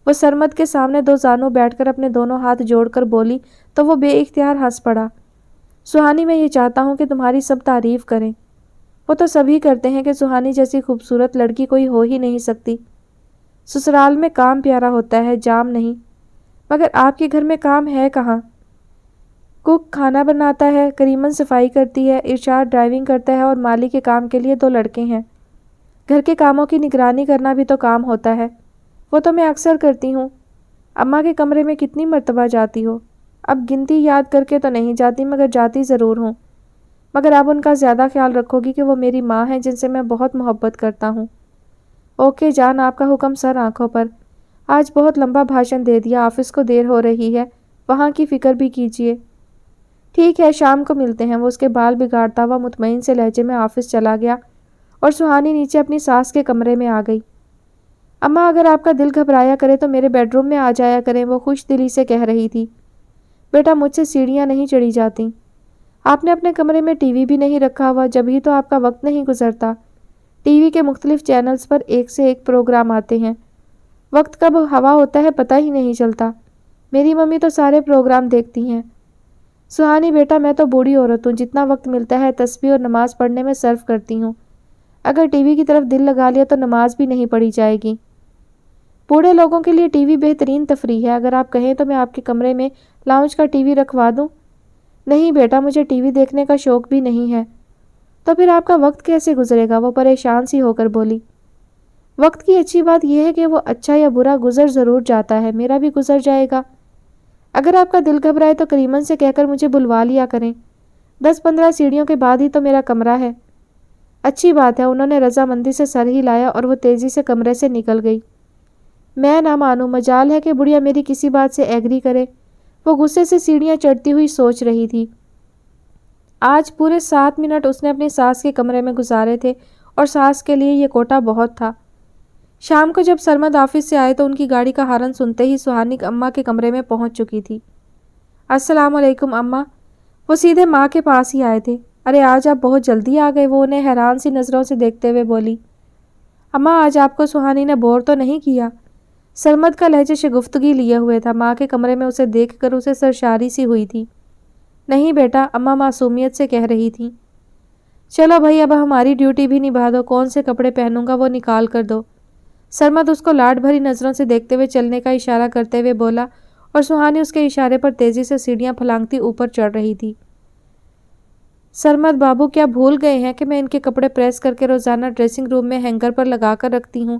وہ سرمد کے سامنے 2 زانوں بیٹھ کر اپنے دونوں ہاتھ جوڑ کر بولی تو وہ بے اختیار ہنس پڑا۔ سہانی، میں یہ چاہتا ہوں کہ تمہاری سب تعریف کریں۔ وہ تو سبھی کرتے ہیں کہ سہانی جیسی خوبصورت لڑکی کوئی ہو ہی نہیں سکتی۔ سسرال میں کام پیارا ہوتا ہے، جام نہیں، مگر آپ کے گھر میں کام ہے کہاں؟ کک کھانا بناتا ہے، کریمن صفائی کرتی ہے، ارشاد ڈرائیونگ کرتا ہے اور مالی کے کام کے لیے 2 لڑکے ہیں۔ گھر کے کاموں کی نگرانی کرنا بھی تو کام ہوتا ہے، وہ تو میں اکثر کرتی ہوں۔ اماں کے کمرے میں کتنی مرتبہ جاتی ہو؟ اب گنتی یاد کر کے تو نہیں جاتی، مگر جاتی ضرور ہوں۔ مگر اب ان کا زیادہ خیال رکھو گی کہ وہ میری ماں ہیں جن سے میں بہت محبت کرتا ہوں۔ اوکے جان، آپ کا حکم سر آنکھوں پر۔ آج بہت لمبا بھاشن دے دیا، آفس کو دیر ہو رہی ہے، وہاں کی فکر بھی کیجیے۔ ٹھیک ہے، شام کو ملتے ہیں۔ وہ اس کے بال بگاڑتا ہوا مطمئن سے لہجے میں آفس چلا گیا اور سہانی نیچے اپنی ساس کے کمرے میں آ گئی۔ اماں اگر آپ کا دل گھبرایا کرے تو میرے بیڈ روم میں آ جایا کریں، وہ خوش دلی سے کہہ رہی تھی۔ بیٹا مجھ سے سیڑھیاں نہیں چڑھی جاتی۔ آپ نے اپنے کمرے میں ٹی وی بھی نہیں رکھا ہوا، جب ہی تو آپ کا وقت نہیں گزرتا۔ ٹی وی کے مختلف چینلز پر ایک سے ایک پروگرام آتے ہیں، وقت کب ہوا ہوتا ہے پتہ ہی نہیں چلتا۔ میری ممی تو سارے پروگرام دیکھتی ہیں۔ سہانی بیٹا میں تو بوڑھی عورت ہوں، جتنا وقت ملتا ہے تسبیح اور نماز پڑھنے میں صرف کرتی ہوں۔ اگر ٹی وی کی طرف دل لگا لیا تو نماز بھی نہیں پڑھی جائے گی۔ بوڑھے لوگوں کے لیے ٹی وی بہترین تفریح ہے، اگر آپ کہیں تو میں آپ کے کمرے میں لاؤنج کا ٹی وی رکھوا دوں۔ نہیں بیٹا، مجھے ٹی وی دیکھنے کا شوق بھی نہیں ہے۔ تو پھر آپ کا وقت کیسے گزرے گا؟ وہ پریشان سی ہو کر بولی۔ وقت کی اچھی بات یہ ہے کہ وہ اچھا یا برا گزر ضرور جاتا ہے، میرا بھی گزر جائے گا۔ اگر آپ کا دل گھبرائے تو کریمن سے کہہ کر مجھے بلوا لیا کریں، 10-15 سیڑھیوں کے بعد ہی تو میرا کمرہ ہے۔ اچھی بات ہے، انہوں نے رضامندی سے سر ہلایا اور وہ تیزی سے کمرے سے نکل گئی۔ میں نہ مانوں، مجال ہے کہ بڑھیا میری کسی بات سے ایگری کرے۔ وہ غصے سے سیڑھیاں چڑھتی ہوئی سوچ رہی تھی۔ آج پورے 7 منٹ اس نے اپنی ساس کے کمرے میں گزارے تھے اور ساس کے لیے یہ کوٹا بہت تھا۔ شام کو جب سرمد آفس سے آئے تو ان کی گاڑی کا ہارن سنتے ہی سہانی اماں کے کمرے میں پہنچ چکی تھی۔ السلام علیکم اماں۔ وہ سیدھے ماں کے پاس ہی آئے تھے۔ ارے آج آپ بہت جلدی آ گئے، وہ انہیں حیران سی نظروں سے دیکھتے ہوئے بولی۔ اماں آج آپ کو سہانی نے بور تو نہیں کیا؟ سرمد کا لہجہ شگفتگی لیے ہوئے تھا، ماں کے کمرے میں اسے دیکھ کر اسے سرشاری سی ہوئی تھی۔ نہیں بیٹا، اماں معصومیت سے کہہ رہی تھی۔ چلو بھائی اب ہماری ڈیوٹی بھی نبھا دو، کون سے کپڑے پہنوں گا وہ نکال کر دو۔ سرمد اس کو لاڈ بھری نظروں سے دیکھتے ہوئے چلنے کا اشارہ کرتے ہوئے بولا اور سہانی اس کے اشارے پر تیزی سے سیڑھیاں پھلانگتی اوپر چڑھ رہی تھی۔ سرمد بابو کیا بھول گئے ہیں کہ میں ان کے کپڑے پریس کر کے روزانہ ڈریسنگ روم میں ہینگر پر لگا کر رکھتی ہوں؟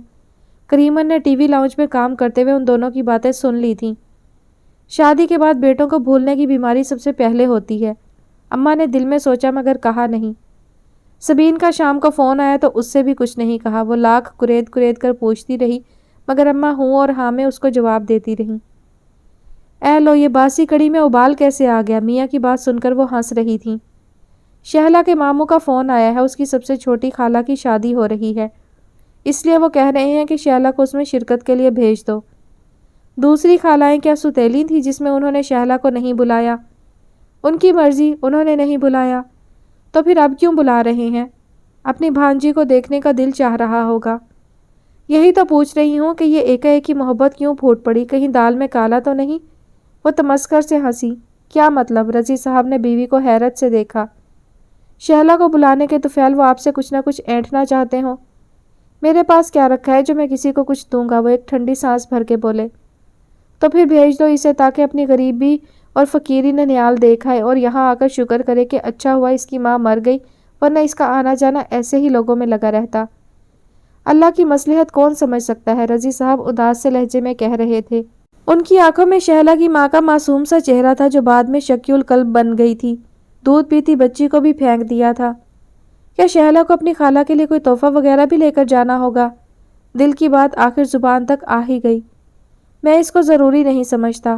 کریمن نے ٹی وی لاؤنج میں کام کرتے ہوئے ان دونوں کی باتیں سن لی تھیں۔ شادی کے بعد بیٹوں کو بھولنے کی بیماری سب سے پہلے ہوتی ہے، اماں نے دل میں سوچا مگر کہا نہیں۔ سبین کا شام کو فون آیا تو اس سے بھی کچھ نہیں کہا، وہ لاکھ کرید کرید کر پوچھتی رہی مگر اماں ہوں اور ہاں میں اس کو جواب دیتی رہی۔ اے لو، یہ باسی کڑی میں ابال کیسے آ گیا؟ میاں کی بات سن کر وہ ہنس رہی تھیں۔ شہلا کے ماموں کا فون آیا ہے، اس کی سب سے چھوٹی خالہ کی شادی ہو رہی ہے، اس لیے وہ کہہ رہے ہیں کہ شہلا کو اس میں شرکت کے لیے بھیج دو۔ دوسری خالائیں کیا ستیلی تھی جس میں انہوں نے شہلا کو نہیں بلایا؟ ان کی مرضی، انہوں نے نہیں بلایا تو پھر اب کیوں بلا رہے ہیں؟ اپنی بھانجی کو دیکھنے کا دل چاہ رہا ہوگا۔ یہی تو پوچھ رہی ہوں کہ یہ ایک ایک کی محبت کیوں پھوٹ پڑی، کہیں دال میں کالا تو نہیں؟ وہ تمسخر سے ہنسی۔ کیا مطلب؟ رضی صاحب نے بیوی کو حیرت سے دیکھا۔ شہلا کو بلانے کے طفیل وہ آپ سے کچھ نہ کچھ اینٹھنا چاہتے ہوں۔ میرے پاس کیا رکھا ہے جو میں کسی کو کچھ دوں گا؟ وہ ایک ٹھنڈی سانس بھر کے بولے۔ تو پھر بھیج دو اسے تاکہ اپنی غریبی اور فقیری ننیال دیکھائے اور یہاں آ کر شکر کرے کہ اچھا ہوا اس کی ماں مر گئی، ورنہ اس کا آنا جانا ایسے ہی لوگوں میں لگا رہتا۔ اللہ کی مصلحت کون سمجھ سکتا ہے؟ رضی صاحب اداس سے لہجے میں کہہ رہے تھے۔ ان کی آنکھوں میں شہلا کی ماں کا معصوم سا چہرہ تھا جو بعد میں شکی القلب بن گئی تھی۔ دودھ پیتی بچی کو بھی پھینک دیا تھا۔ کیا شہلا کو اپنی خالہ کے لیے کوئی تحفہ وغیرہ بھی لے کر جانا ہوگا؟ دل کی بات آخر زبان تک آ ہی گئی۔ میں اس کو ضروری نہیں سمجھتا۔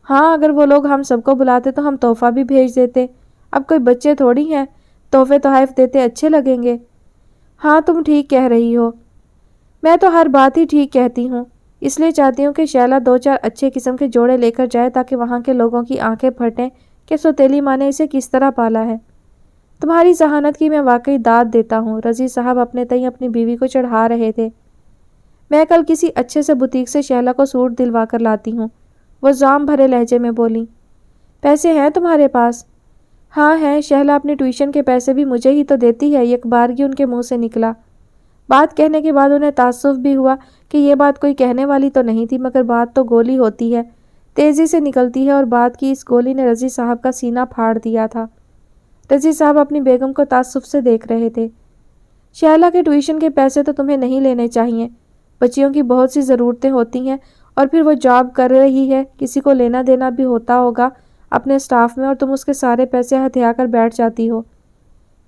ہاں اگر وہ لوگ ہم سب کو بلاتے تو ہم تحفہ بھی بھیج دیتے، اب کوئی بچے تھوڑی ہیں، تحفے تحائف دیتے اچھے لگیں گے۔ ہاں تم ٹھیک کہہ رہی ہو، میں تو ہر بات ہی ٹھیک کہتی ہوں، اس لیے چاہتی ہوں کہ شیلا 2-4 اچھے قسم کے جوڑے لے کر جائے تاکہ وہاں کے لوگوں کی آنکھیں پھٹیں کہ سوتیلی ماں نے اسے کس طرح پالا ہے۔ تمہاری ذہانت کی میں واقعی داد دیتا ہوں۔ رضی صاحب اپنے تئیں اپنی بیوی کو چڑھا رہے تھے۔ میں کل کسی اچھے سے بوتیک سے شیلا کو سوٹ دلوا کر لاتی ہوں، وہ زام بھرے لہجے میں بولی۔ پیسے ہیں تمہارے پاس؟ ہاں ہیں، شہلا اپنی ٹیوشن کے پیسے بھی مجھے ہی تو دیتی ہے، یک بارگی ان کے منہ سے نکلا۔ بات کہنے کے بعد انہیں تعصب بھی ہوا کہ یہ بات کوئی کہنے والی تو نہیں تھی مگر بات تو گولی ہوتی ہے، تیزی سے نکلتی ہے، اور بات کی اس گولی نے رضی صاحب کا سینہ پھاڑ دیا تھا۔ رضی صاحب اپنی بیگم کو تعصب سے دیکھ رہے تھے۔ شہلا کے ٹیوشن کے پیسے تو تمہیں نہیں لینے چاہیے، بچیوں کی بہت سی ضرورتیں ہوتی ہیں، اور پھر وہ جاب کر رہی ہے، کسی کو لینا دینا بھی ہوتا ہوگا اپنے سٹاف میں، اور تم اس کے سارے پیسے ہتھیا کر بیٹھ جاتی ہو۔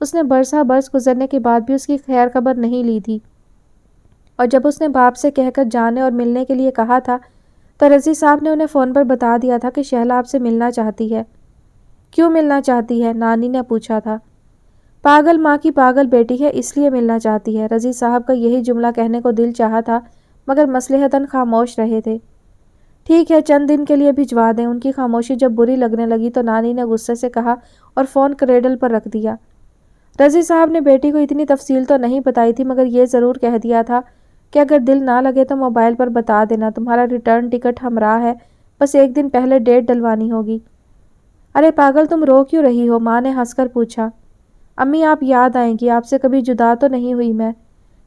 اس نے برسہ برس گزرنے کے بعد بھی اس کی خیر خبر نہیں لی تھی، اور جب اس نے باپ سے کہہ کر جانے اور ملنے کے لیے کہا تھا تو رضی صاحب نے انہیں فون پر بتا دیا تھا کہ شہلا آپ سے ملنا چاہتی ہے۔ کیوں ملنا چاہتی ہے؟ نانی نے پوچھا تھا۔ پاگل ماں کی پاگل بیٹی ہے، اس لیے ملنا چاہتی ہے۔ رضی صاحب کا یہی جملہ کہنے کو دل چاہا تھا مگر مصلحتاً خاموش رہے تھے۔ ٹھیک ہے، چند دن کے لیے بھجوا دیں۔ ان کی خاموشی جب بری لگنے لگی تو نانی نے غصے سے کہا اور فون کریڈل پر رکھ دیا۔ رضی صاحب نے بیٹی کو اتنی تفصیل تو نہیں بتائی تھی مگر یہ ضرور کہہ دیا تھا کہ اگر دل نہ لگے تو موبائل پر بتا دینا، تمہارا ریٹرن ٹکٹ ہمراہ ہے، بس ایک دن پہلے ڈیٹ ڈلوانی ہوگی۔ ارے پاگل، تم رو کیوں رہی ہو؟ ماں نے ہنس کر پوچھا۔ امی، آپ یاد آئیں گی، آپ سے کبھی جدا تو نہیں ہوئی میں۔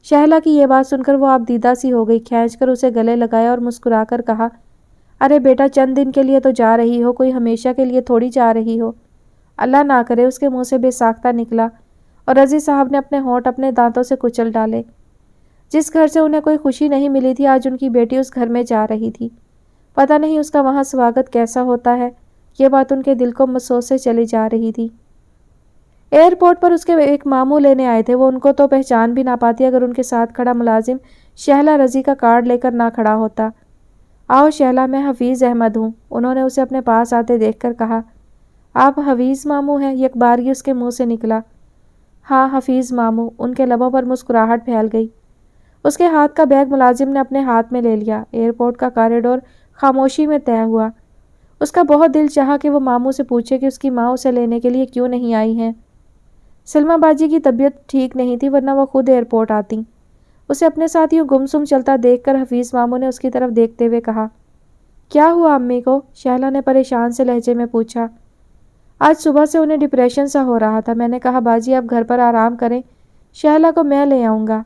شہلا کی یہ بات سن کر وہ آپ دیدہ سی ہو گئی، کھینچ کر اسے گلے لگایا اور مسکرا کر کہا، ارے بیٹا، چند دن کے لیے تو جا رہی ہو، کوئی ہمیشہ کے لیے تھوڑی جا رہی ہو۔ اللہ نہ کرے، اس کے منہ سے بے ساختہ نکلا، اور رضی صاحب نے اپنے ہونٹ اپنے دانتوں سے کچل ڈالے۔ جس گھر سے انہیں کوئی خوشی نہیں ملی تھی، آج ان کی بیٹی اس گھر میں جا رہی تھی۔ پتہ نہیں اس کا وہاں سواگت کیسا ہوتا ہے۔ یہ بات ان کے دل کو مسوس سے چلی جا رہی تھی۔ ایئرپورٹ پر اس کے ایک ماموں لینے آئے تھے، وہ ان کو تو پہچان بھی نہ پاتی اگر ان کے ساتھ کھڑا ملازم شہلا رضی کا کارڈ لے کر نہ کھڑا ہوتا۔ آؤ شہلا، میں حفیظ احمد ہوں، انہوں نے اسے اپنے پاس آتے دیکھ کر کہا۔ آپ حفیظ ماموں ہیں؟ یک بارگی اس کے منہ سے نکلا۔ ہاں، حفیظ ماموں۔ ان کے لبوں پر مسکراہٹ پھیل گئی۔ اس کے ہاتھ کا بیگ ملازم نے اپنے ہاتھ میں لے لیا۔ ایئرپورٹ کا کاریڈور خاموشی میں طے ہوا۔ اس کا بہت دل چاہا کہ وہ ماموں سے پوچھے کہ اس کی ماں اسے لینے کے لیے کیوں نہیں آئی ہیں۔ سلمہ باجی کی طبیعت ٹھیک نہیں تھی ورنہ وہ خود ایئرپورٹ آتی۔ اسے اپنے ساتھ یوں گمسم چلتا دیکھ کر حفیظ ماموں نے اس کی طرف دیکھتے ہوئے کہا، کیا ہوا امی کو؟ شہلا نے پریشان سے لہجے میں پوچھا۔ آج صبح سے انہیں ڈپریشن سا ہو رہا تھا، میں نے کہا باجی آپ گھر پر آرام کریں، شہلا کو میں لے آؤں گا۔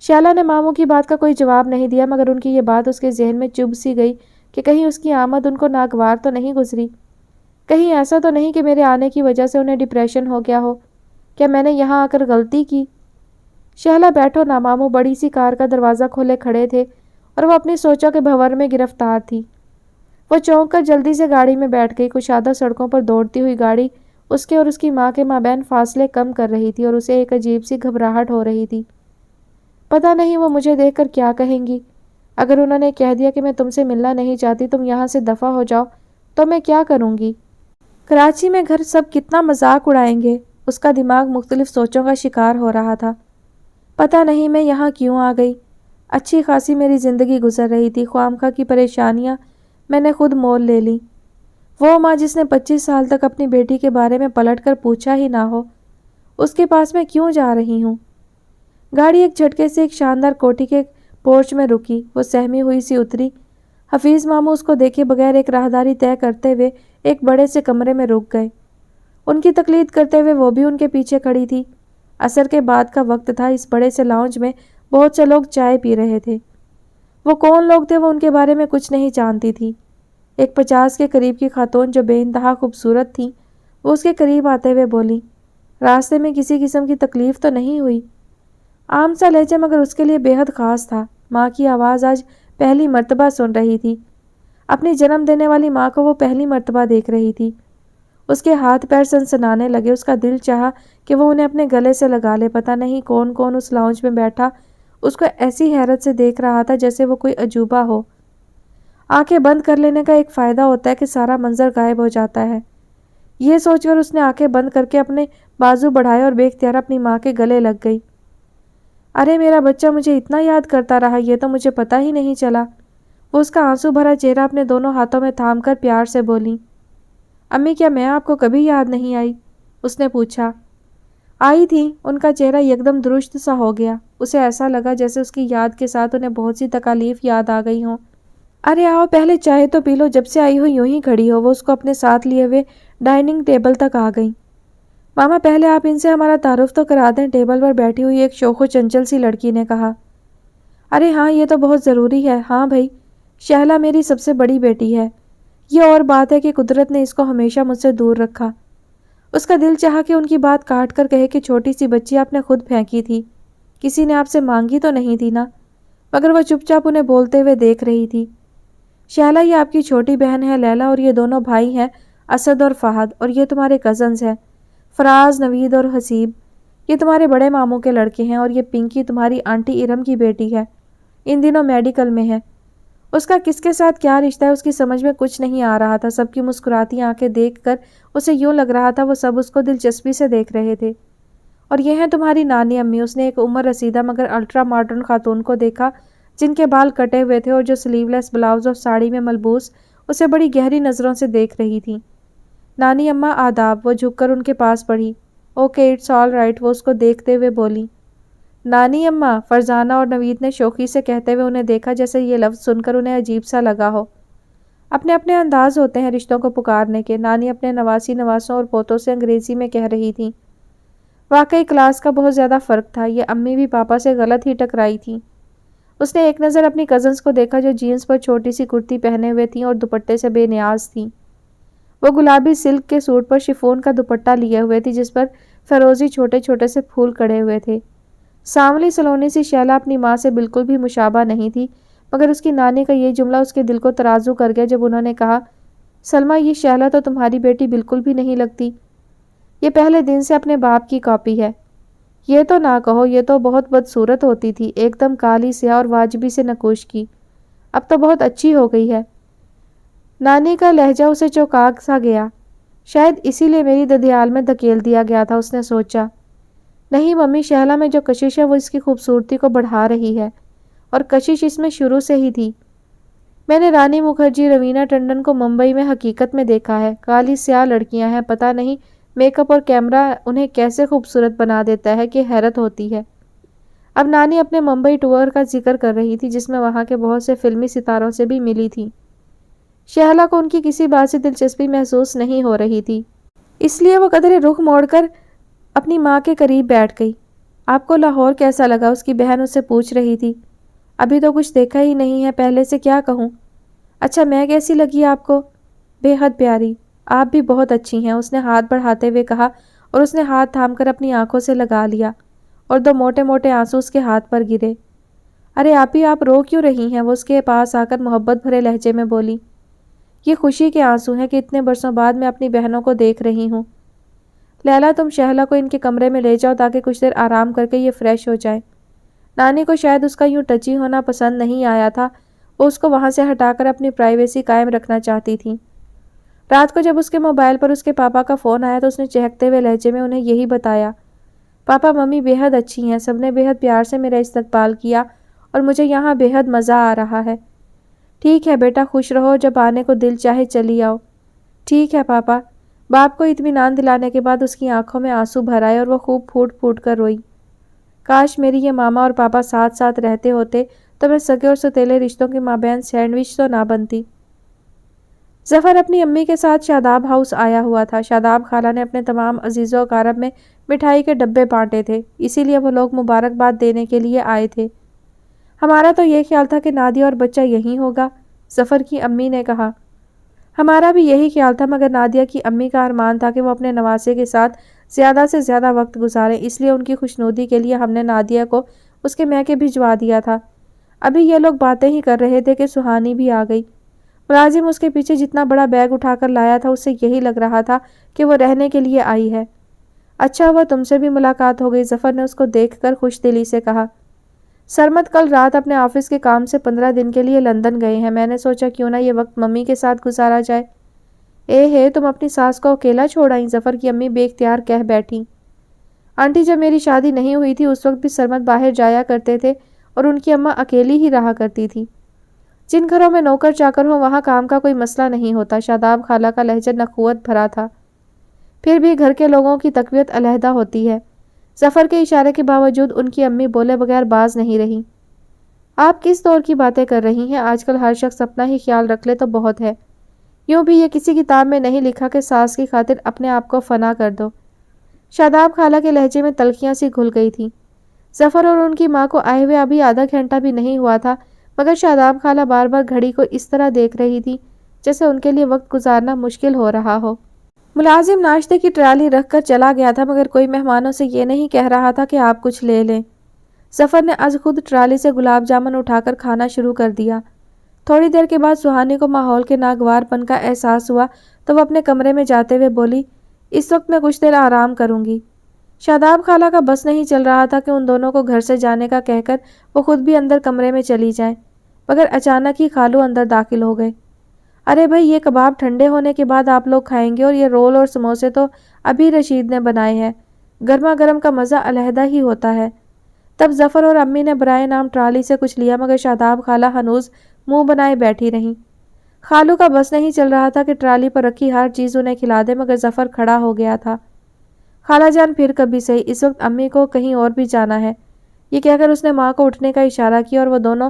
شہلا نے ماموں کی بات کا کوئی جواب نہیں دیا مگر ان کی یہ بات اس کے ذہن میں چبھ سی گئی کہ کہیں اس کی آمد ان کو ناگوار تو نہیں گزری، کہیں ایسا تو نہیں کہ میرے آنے کی وجہ سے انہیں ڈپریشن ہو گیا ہو، کیا میں نے یہاں آ کر غلطی کی؟ شہلا بیٹھو نا ماموں بڑی سی کار کا دروازہ کھولے کھڑے تھے اور وہ اپنی سوچوں کے بھنور میں گرفتار تھی۔ وہ چونک کر جلدی سے گاڑی میں بیٹھ گئی۔ کشادہ سڑکوں پر دوڑتی ہوئی گاڑی اس کے اور اس کی ماں کے مابین فاصلے کم کر رہی تھی اور اسے ایک عجیب سی گھبراہٹ ہو رہی تھی۔ پتہ نہیں وہ مجھے دیکھ کر کیا کہیں گی؟ اگر انہوں نے کہہ دیا کہ میں تم سے ملنا نہیں چاہتی، تم یہاں سے دفع ہو جاؤ، تو میں کیا کروں گی؟ کراچی میں گھر سب کتنا مذاق اڑائیں گے؟ اس کا دماغ مختلف سوچوں کا شکار ہو رہا تھا۔ پتہ نہیں میں یہاں کیوں آ گئی؟ اچھی خاصی میری زندگی گزر رہی تھی، خواہ کی پریشانیاں میں نے خود مول لے لی۔ وہ ماں جس نے 25 سال تک اپنی بیٹی کے بارے میں پلٹ کر پوچھا ہی نہ ہو، اس کے پاس میں کیوں جا رہی ہوں؟ گاڑی ایک جھٹکے سے ایک شاندار کوٹھی کے پورچ میں رکی۔ وہ سہمی ہوئی سی اتری۔ حفیظ ماموں اس کو دیکھے بغیر ایک راہداری طے کرتے ہوئے ایک بڑے سے کمرے میں رک گئے۔ ان کی تقلید کرتے ہوئے وہ بھی ان کے پیچھے کھڑی تھی۔ عصر کے بعد کا وقت تھا، اس بڑے سے لاؤنج میں بہت سے لوگ چائے پی رہے تھے۔ وہ کون لوگ تھے وہ ان کے بارے میں کچھ نہیں جانتی تھی۔ ایک 50 کے قریب کی خاتون جو بے انتہا خوبصورت تھی، وہ اس کے قریب آتے ہوئے بولی، راستے میں کسی قسم کی تکلیف تو نہیں ہوئی؟ عام سا لہجہ مگر اس کے لیے بے حد خاص تھا۔ ماں کی آواز آج پہلی مرتبہ سن رہی تھی۔ اپنی جنم دینے والی ماں کو وہ پہلی مرتبہ دیکھ رہی تھی۔ اس کے ہاتھ پیر سنسنانے لگے۔ اس کا دل چاہا کہ وہ انہیں اپنے گلے سے لگا لے۔ پتہ نہیں کون کون اس لاؤنج میں بیٹھا اس کو ایسی حیرت سے دیکھ رہا تھا جیسے وہ کوئی عجوبہ ہو۔ آنکھیں بند کر لینے کا ایک فائدہ ہوتا ہے کہ سارا منظر غائب ہو جاتا ہے۔ یہ سوچ کر اس نے آنکھیں بند کر کے اپنے بازو بڑھائے اور بے اختیار اپنی ماں کے گلے لگ گئی۔ ارے میرا بچہ مجھے اتنا یاد کرتا رہا، یہ تو مجھے پتہ ہی نہیں چلا۔ وہ اس کا آنسو بھرا چہرہ اپنے دونوں ہاتھوں میں تھام کر پیار سے بولی، امی کیا میں آپ کو کبھی یاد نہیں آئی؟ اس نے پوچھا۔ آئی تھی۔ ان کا چہرہ یکدم درست سا ہو گیا۔ اسے ایسا لگا جیسے اس کی یاد کے ساتھ انہیں بہت سی تکالیف یاد آ گئی ہوں۔ ارے آؤ پہلے چائے تو پی لو، جب سے آئی ہو یوں ہی کھڑی ہو۔ وہ اس کو اپنے ساتھ لیے ہوئے ڈائننگ ٹیبل تک آ گئی۔ ماما پہلے آپ ان سے ہمارا تعارف تو کرا دیں، ٹیبل پر بیٹھی ہوئی ایک شوخ و چنچل سی لڑکی نے کہا۔ ارے ہاں یہ تو بہت ضروری ہے، ہاں بھائی، شہلا میری سب سے بڑی بیٹی ہے۔ یہ اور بات ہے کہ قدرت نے اس کو ہمیشہ مجھ سے دور رکھا۔ اس کا دل چاہا کہ ان کی بات کاٹ کر کہے کہ چھوٹی سی بچی آپ نے خود پھینکی تھی، کسی نے آپ سے مانگی تو نہیں تھی نا، مگر وہ چپ چاپ انہیں بولتے ہوئے دیکھ رہی تھی۔ شہلا یہ آپ کی چھوٹی بہن ہے لیلا، اور یہ دونوں بھائی ہیں اسد اور فہد، اور یہ تمہارے کزنز ہیں فراز، نوید اور حسیب۔ یہ تمہارے بڑے ماموں کے لڑکے ہیں اور یہ پنکی تمہاری آنٹی ارم کی بیٹی ہے، ان دنوں میڈیکل میں ہے۔ اس کا کس کے ساتھ کیا رشتہ ہے اس کی سمجھ میں کچھ نہیں آ رہا تھا۔ سب کی مسکراتی آنکھیں دیکھ کر اسے یوں لگ رہا تھا وہ سب اس کو دلچسپی سے دیکھ رہے تھے۔ اور یہ ہیں تمہاری نانی امی۔ اس نے ایک عمر رسیدہ مگر الٹرا ماڈرن خاتون کو دیکھا جن کے بال کٹے ہوئے تھے اور جو سلیو لیس بلاؤز اور ساڑی میں ملبوس اسے بڑی گہری نظروں سے دیکھ رہی تھی۔ نانی اماں آداب، وہ جھک کر ان کے پاس پڑھی۔ اوکے اٹس آل رائٹ، وہ اس کو دیکھتے ہوئے بولی۔ نانی اماں، فرزانہ اور نوید نے شوخی سے کہتے ہوئے انہیں دیکھا جیسے یہ لفظ سن کر انہیں عجیب سا لگا ہو۔ اپنے اپنے انداز ہوتے ہیں رشتوں کو پکارنے کے، نانی اپنے نواسی نواسوں اور پوتوں سے انگریزی میں کہہ رہی تھی۔ واقعی کلاس کا بہت زیادہ فرق تھا، یہ امی بھی پاپا سے غلط ہی ٹکرائی تھی۔ اس نے ایک نظر اپنی کزنز کو دیکھا جو جینز پر چھوٹی سی کرتی پہنے ہوئے تھیں اور دوپٹے سے بے نیاز تھیں۔ وہ گلابی سلک کے سوٹ پر شفون کا دوپٹہ لیے ہوئے تھی جس پر فیروزی چھوٹے چھوٹے سے پھول کڑے ہوئے تھے۔ سانولی سلونی سی شیلا اپنی ماں سے بالکل بھی مشابہ نہیں تھی، مگر اس کی نانی کا یہ جملہ اس کے دل کو ترازو کر گیا جب انہوں نے کہا، سلمہ یہ شیلا تو تمہاری بیٹی بالکل بھی نہیں لگتی، یہ پہلے دن سے اپنے باپ کی کاپی ہے۔ یہ تو نہ کہو، یہ تو بہت بدصورت ہوتی تھی، ایک دم کالی سیاہ اور واجبی سے نکوش کی، اب تو بہت اچھی ہو گئی ہے۔ نانی کا لہجہ اسے چونکا سا گیا۔ شاید اسی لیے میری ددیال میں دھکیل دیا گیا تھا، اس نے سوچا۔ نہیں ممی، شہلا میں جو کشش ہے وہ اس کی خوبصورتی کو بڑھا رہی ہے، اور کشش اس میں شروع سے ہی تھی۔ میں نے رانی مکھرجی، روینہ ٹنڈن کو ممبئی میں حقیقت میں دیکھا ہے، کالی سیاہ لڑکیاں ہیں، پتہ نہیں میک اپ اور کیمرہ انہیں کیسے خوبصورت بنا دیتا ہے کہ حیرت ہوتی ہے۔ اب نانی اپنے ممبئی ٹور کا ذکر کر رہی تھی جس میں وہاں کے بہت سے فلمی ستاروں سے بھی ملی تھی۔ شہلا کو ان کی کسی بات سے دلچسپی محسوس نہیں ہو رہی تھی، اس لیے وہ قدرے رخ موڑ کر اپنی ماں کے قریب بیٹھ گئی۔ آپ کو لاہور کیسا لگا؟ اس کی بہن اس سے پوچھ رہی تھی۔ ابھی تو کچھ دیکھا ہی نہیں ہے، پہلے سے کیا کہوں۔ اچھا میں کیسی لگی آپ کو؟ بے حد پیاری، آپ بھی بہت اچھی ہیں، اس نے ہاتھ بڑھاتے ہوئے کہا اور اس نے ہاتھ تھام کر اپنی آنکھوں سے لگا لیا اور دو موٹے موٹے آنسو اس کے ہاتھ پر گرے۔ ارے آپی آپ رو کیوں رہی ہیں؟ وہ اس کے پاس آ کر محبت بھرے لہجے میں بولی۔ یہ خوشی کے آنسو ہیں کہ اتنے برسوں بعد میں اپنی بہنوں کو دیکھ رہی ہوں۔ لیلا تم شہلا کو ان کے کمرے میں لے جاؤ تاکہ کچھ دیر آرام کر کے یہ فریش ہو جائے۔ نانی کو شاید اس کا یوں ٹچی ہونا پسند نہیں آیا تھا، وہ اس کو وہاں سے ہٹا کر اپنی پرائیویسی قائم رکھنا چاہتی تھی۔ رات کو جب اس کے موبائل پر اس کے پاپا کا فون آیا تو اس نے چہکتے ہوئے لہجے میں انہیں یہی بتایا۔ پاپا ممی بے حد اچھی ہیں، سب نے بے حد پیار سے میرا استقبال کیا اور مجھے یہاں بے حد مزہ آ رہا ہے۔ ٹھیک ہے بیٹا، خوش رہو، جب آنے کو دل چاہے چلی آؤ۔ ٹھیک ہے پاپا۔ باپ کو اطمینان دلانے کے بعد اس کی آنکھوں میں آنسو بھر آئے اور وہ خوب پھوٹ پھوٹ کر روئی۔ کاش میری یہ ماما اور پاپا ساتھ ساتھ رہتے ہوتے تو میں سگے اور ستیلے رشتوں کے مابین سینڈوچ تو نہ بنتی۔ ظفر اپنی امی کے ساتھ شاداب ہاؤس آیا ہوا تھا۔ شاداب خالہ نے اپنے تمام عزیز و اقارب میں مٹھائی کے ڈبے بانٹے تھے، اسی لیے وہ لوگ مبارکباد دینے کے لیے آئے تھے۔ ہمارا تو یہ خیال تھا کہ نادیہ اور بچہ یہیں ہوگا، ظفر کی امی نے کہا۔ ہمارا بھی یہی خیال تھا، مگر نادیہ کی امی کا ارمان تھا کہ وہ اپنے نواسے کے ساتھ زیادہ سے زیادہ وقت گزاریں، اس لیے ان کی خوشنودی کے لیے ہم نے نادیہ کو اس کے میکے بھجوا دیا تھا۔ ابھی یہ لوگ باتیں ہی کر رہے تھے کہ سہانی بھی آ گئی۔ ملازم اس کے پیچھے جتنا بڑا بیگ اٹھا کر لایا تھا اس سے یہی لگ رہا تھا کہ وہ رہنے کے لیے آئی ہے۔ اچھا ہوا تم سے بھی ملاقات ہو گئی، ظفر نے اس کو دیکھ کر خوش دلی سے کہا۔ سرمد کل رات اپنے آفس کے کام سے 15 دن کے لیے لندن گئے ہیں، میں نے سوچا کیوں نہ یہ وقت ممی کے ساتھ گزارا جائے۔ ہے تم اپنی ساس کو اکیلا چھوڑ آئیں؟ ظفر کی امی بے اختیار کہہ بیٹھی۔ آنٹی جب میری شادی نہیں ہوئی تھی اس وقت بھی سرمد باہر جایا کرتے تھے اور ان کی اماں اکیلی ہی رہا کرتی تھی۔ جن گھروں میں نوکر چاکر ہوں وہاں کام کا کوئی مسئلہ نہیں ہوتا۔ شاداب خالہ کا لہجہ نخوت بھرا تھا۔ پھر بھی گھر کے لوگوں کی تقویت علیحدہ ہوتی ہے۔ ظفر کے اشارے کے باوجود ان کی امی بولے بغیر باز نہیں رہی۔ آپ کس دور کی باتیں کر رہی ہیں؟ آج کل ہر شخص اپنا ہی خیال رکھ لے تو بہت ہے، یوں بھی یہ کسی کتاب میں نہیں لکھا کہ ساس کی خاطر اپنے آپ کو فنا کر دو۔ شاداب خالہ کے لہجے میں تلخیاں سی گھل گئی تھی۔ ظفر اور ان کی ماں کو آئے ہوئے ابھی آدھا گھنٹہ بھی نہیں ہوا تھا، مگر شاداب خالہ بار بار گھڑی کو اس طرح دیکھ رہی تھی جیسے ان کے لیے وقت گزارنا مشکل ہو رہا ہو۔ ملازم ناشتے کی ٹرالی رکھ کر چلا گیا تھا، مگر کوئی مہمانوں سے یہ نہیں کہہ رہا تھا کہ آپ کچھ لے لیں۔ ظفر نے از خود ٹرالی سے گلاب جامن اٹھا کر کھانا شروع کر دیا۔ تھوڑی دیر کے بعد سہانی کو ماحول کے ناگوار پن کا احساس ہوا تو وہ اپنے کمرے میں جاتے ہوئے بولی، اس وقت میں کچھ دیر آرام کروں گی۔ شاداب خالہ کا بس نہیں چل رہا تھا کہ ان دونوں کو گھر سے جانے کا کہہ کر وہ خود بھی اندر کمرے میں چلی جائیں، مگر اچانک ہی خالو اندر داخل ہو گئے۔ ارے بھائی، یہ کباب ٹھنڈے ہونے کے بعد آپ لوگ کھائیں گے، اور یہ رول اور سموسے تو ابھی رشید نے بنائے ہیں، گرما گرم کا مزہ علیحدہ ہی ہوتا ہے۔ تب ظفر اور امی نے برائے نام ٹرالی سے کچھ لیا، مگر شاداب خالہ ہنوز منہ بنائے بیٹھی رہیں۔ خالو کا بس نہیں چل رہا تھا کہ ٹرالی پر رکھی ہر چیز انہیں کھلا دے، مگر ظفر کھڑا ہو گیا تھا۔ خالہ جان پھر کبھی صحیح، اس وقت امی کو کہیں اور بھی جانا ہے، یہ کہہ کر اس نے ماں کو اٹھنے کا اشارہ کیا اور وہ دونوں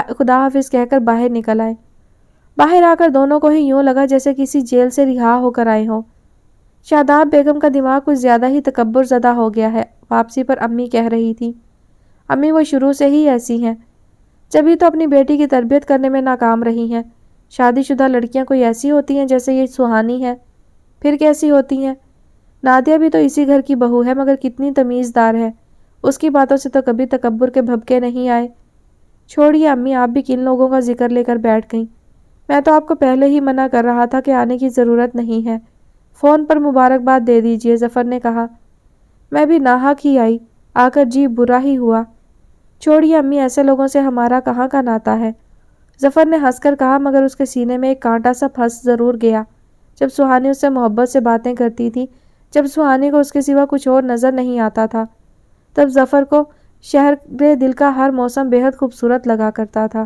خدا حافظ کہہ کر باہر نکل آئے۔ باہر آ کر دونوں کو ہی یوں لگا جیسے کسی جیل سے رہا ہو کر آئے ہوں۔ شاداب بیگم کا دماغ کچھ زیادہ ہی تکبر زدہ ہو گیا ہے، واپسی پر امی کہہ رہی تھی، امی وہ شروع سے ہی ایسی ہیں، جبھی تو اپنی بیٹی کی تربیت کرنے میں ناکام رہی ہیں۔ شادی شدہ لڑکیاں کوئی ایسی ہوتی ہیں جیسے یہ سہانی ہے؟ پھر کیسی ہوتی ہیں؟ نادیہ بھی تو اسی گھر کی بہو ہے، مگر کتنی تمیزدار ہے، اس کی باتوں سے تو کبھی تکبر کے بھبکے نہیں آئے۔ چھوڑیے امی، آپ بھی کن لوگوں کا ذکر لے کر بیٹھ گئیں، میں تو آپ کو پہلے ہی منع کر رہا تھا کہ آنے کی ضرورت نہیں ہے، فون پر مبارکباد دے دیجیے، ظفر نے کہا۔ میں بھی ناحق ہی آئی، آ کر جی برا ہی ہوا۔ چھوڑیے امی، ایسے لوگوں سے ہمارا کہاں کا ناتا ہے، ظفر نے ہنس کر کہا، مگر اس کے سینے میں ایک کانٹا سا پھنس ضرور گیا۔ جب سہانی اس سے محبت سے باتیں کرتی تھی، جب سہانی کو اس کے سوا کچھ اور نظر نہیں آتا تھا، تب ظفر کو شہر دل کا ہر موسم بے حد خوبصورت لگا کرتا تھا۔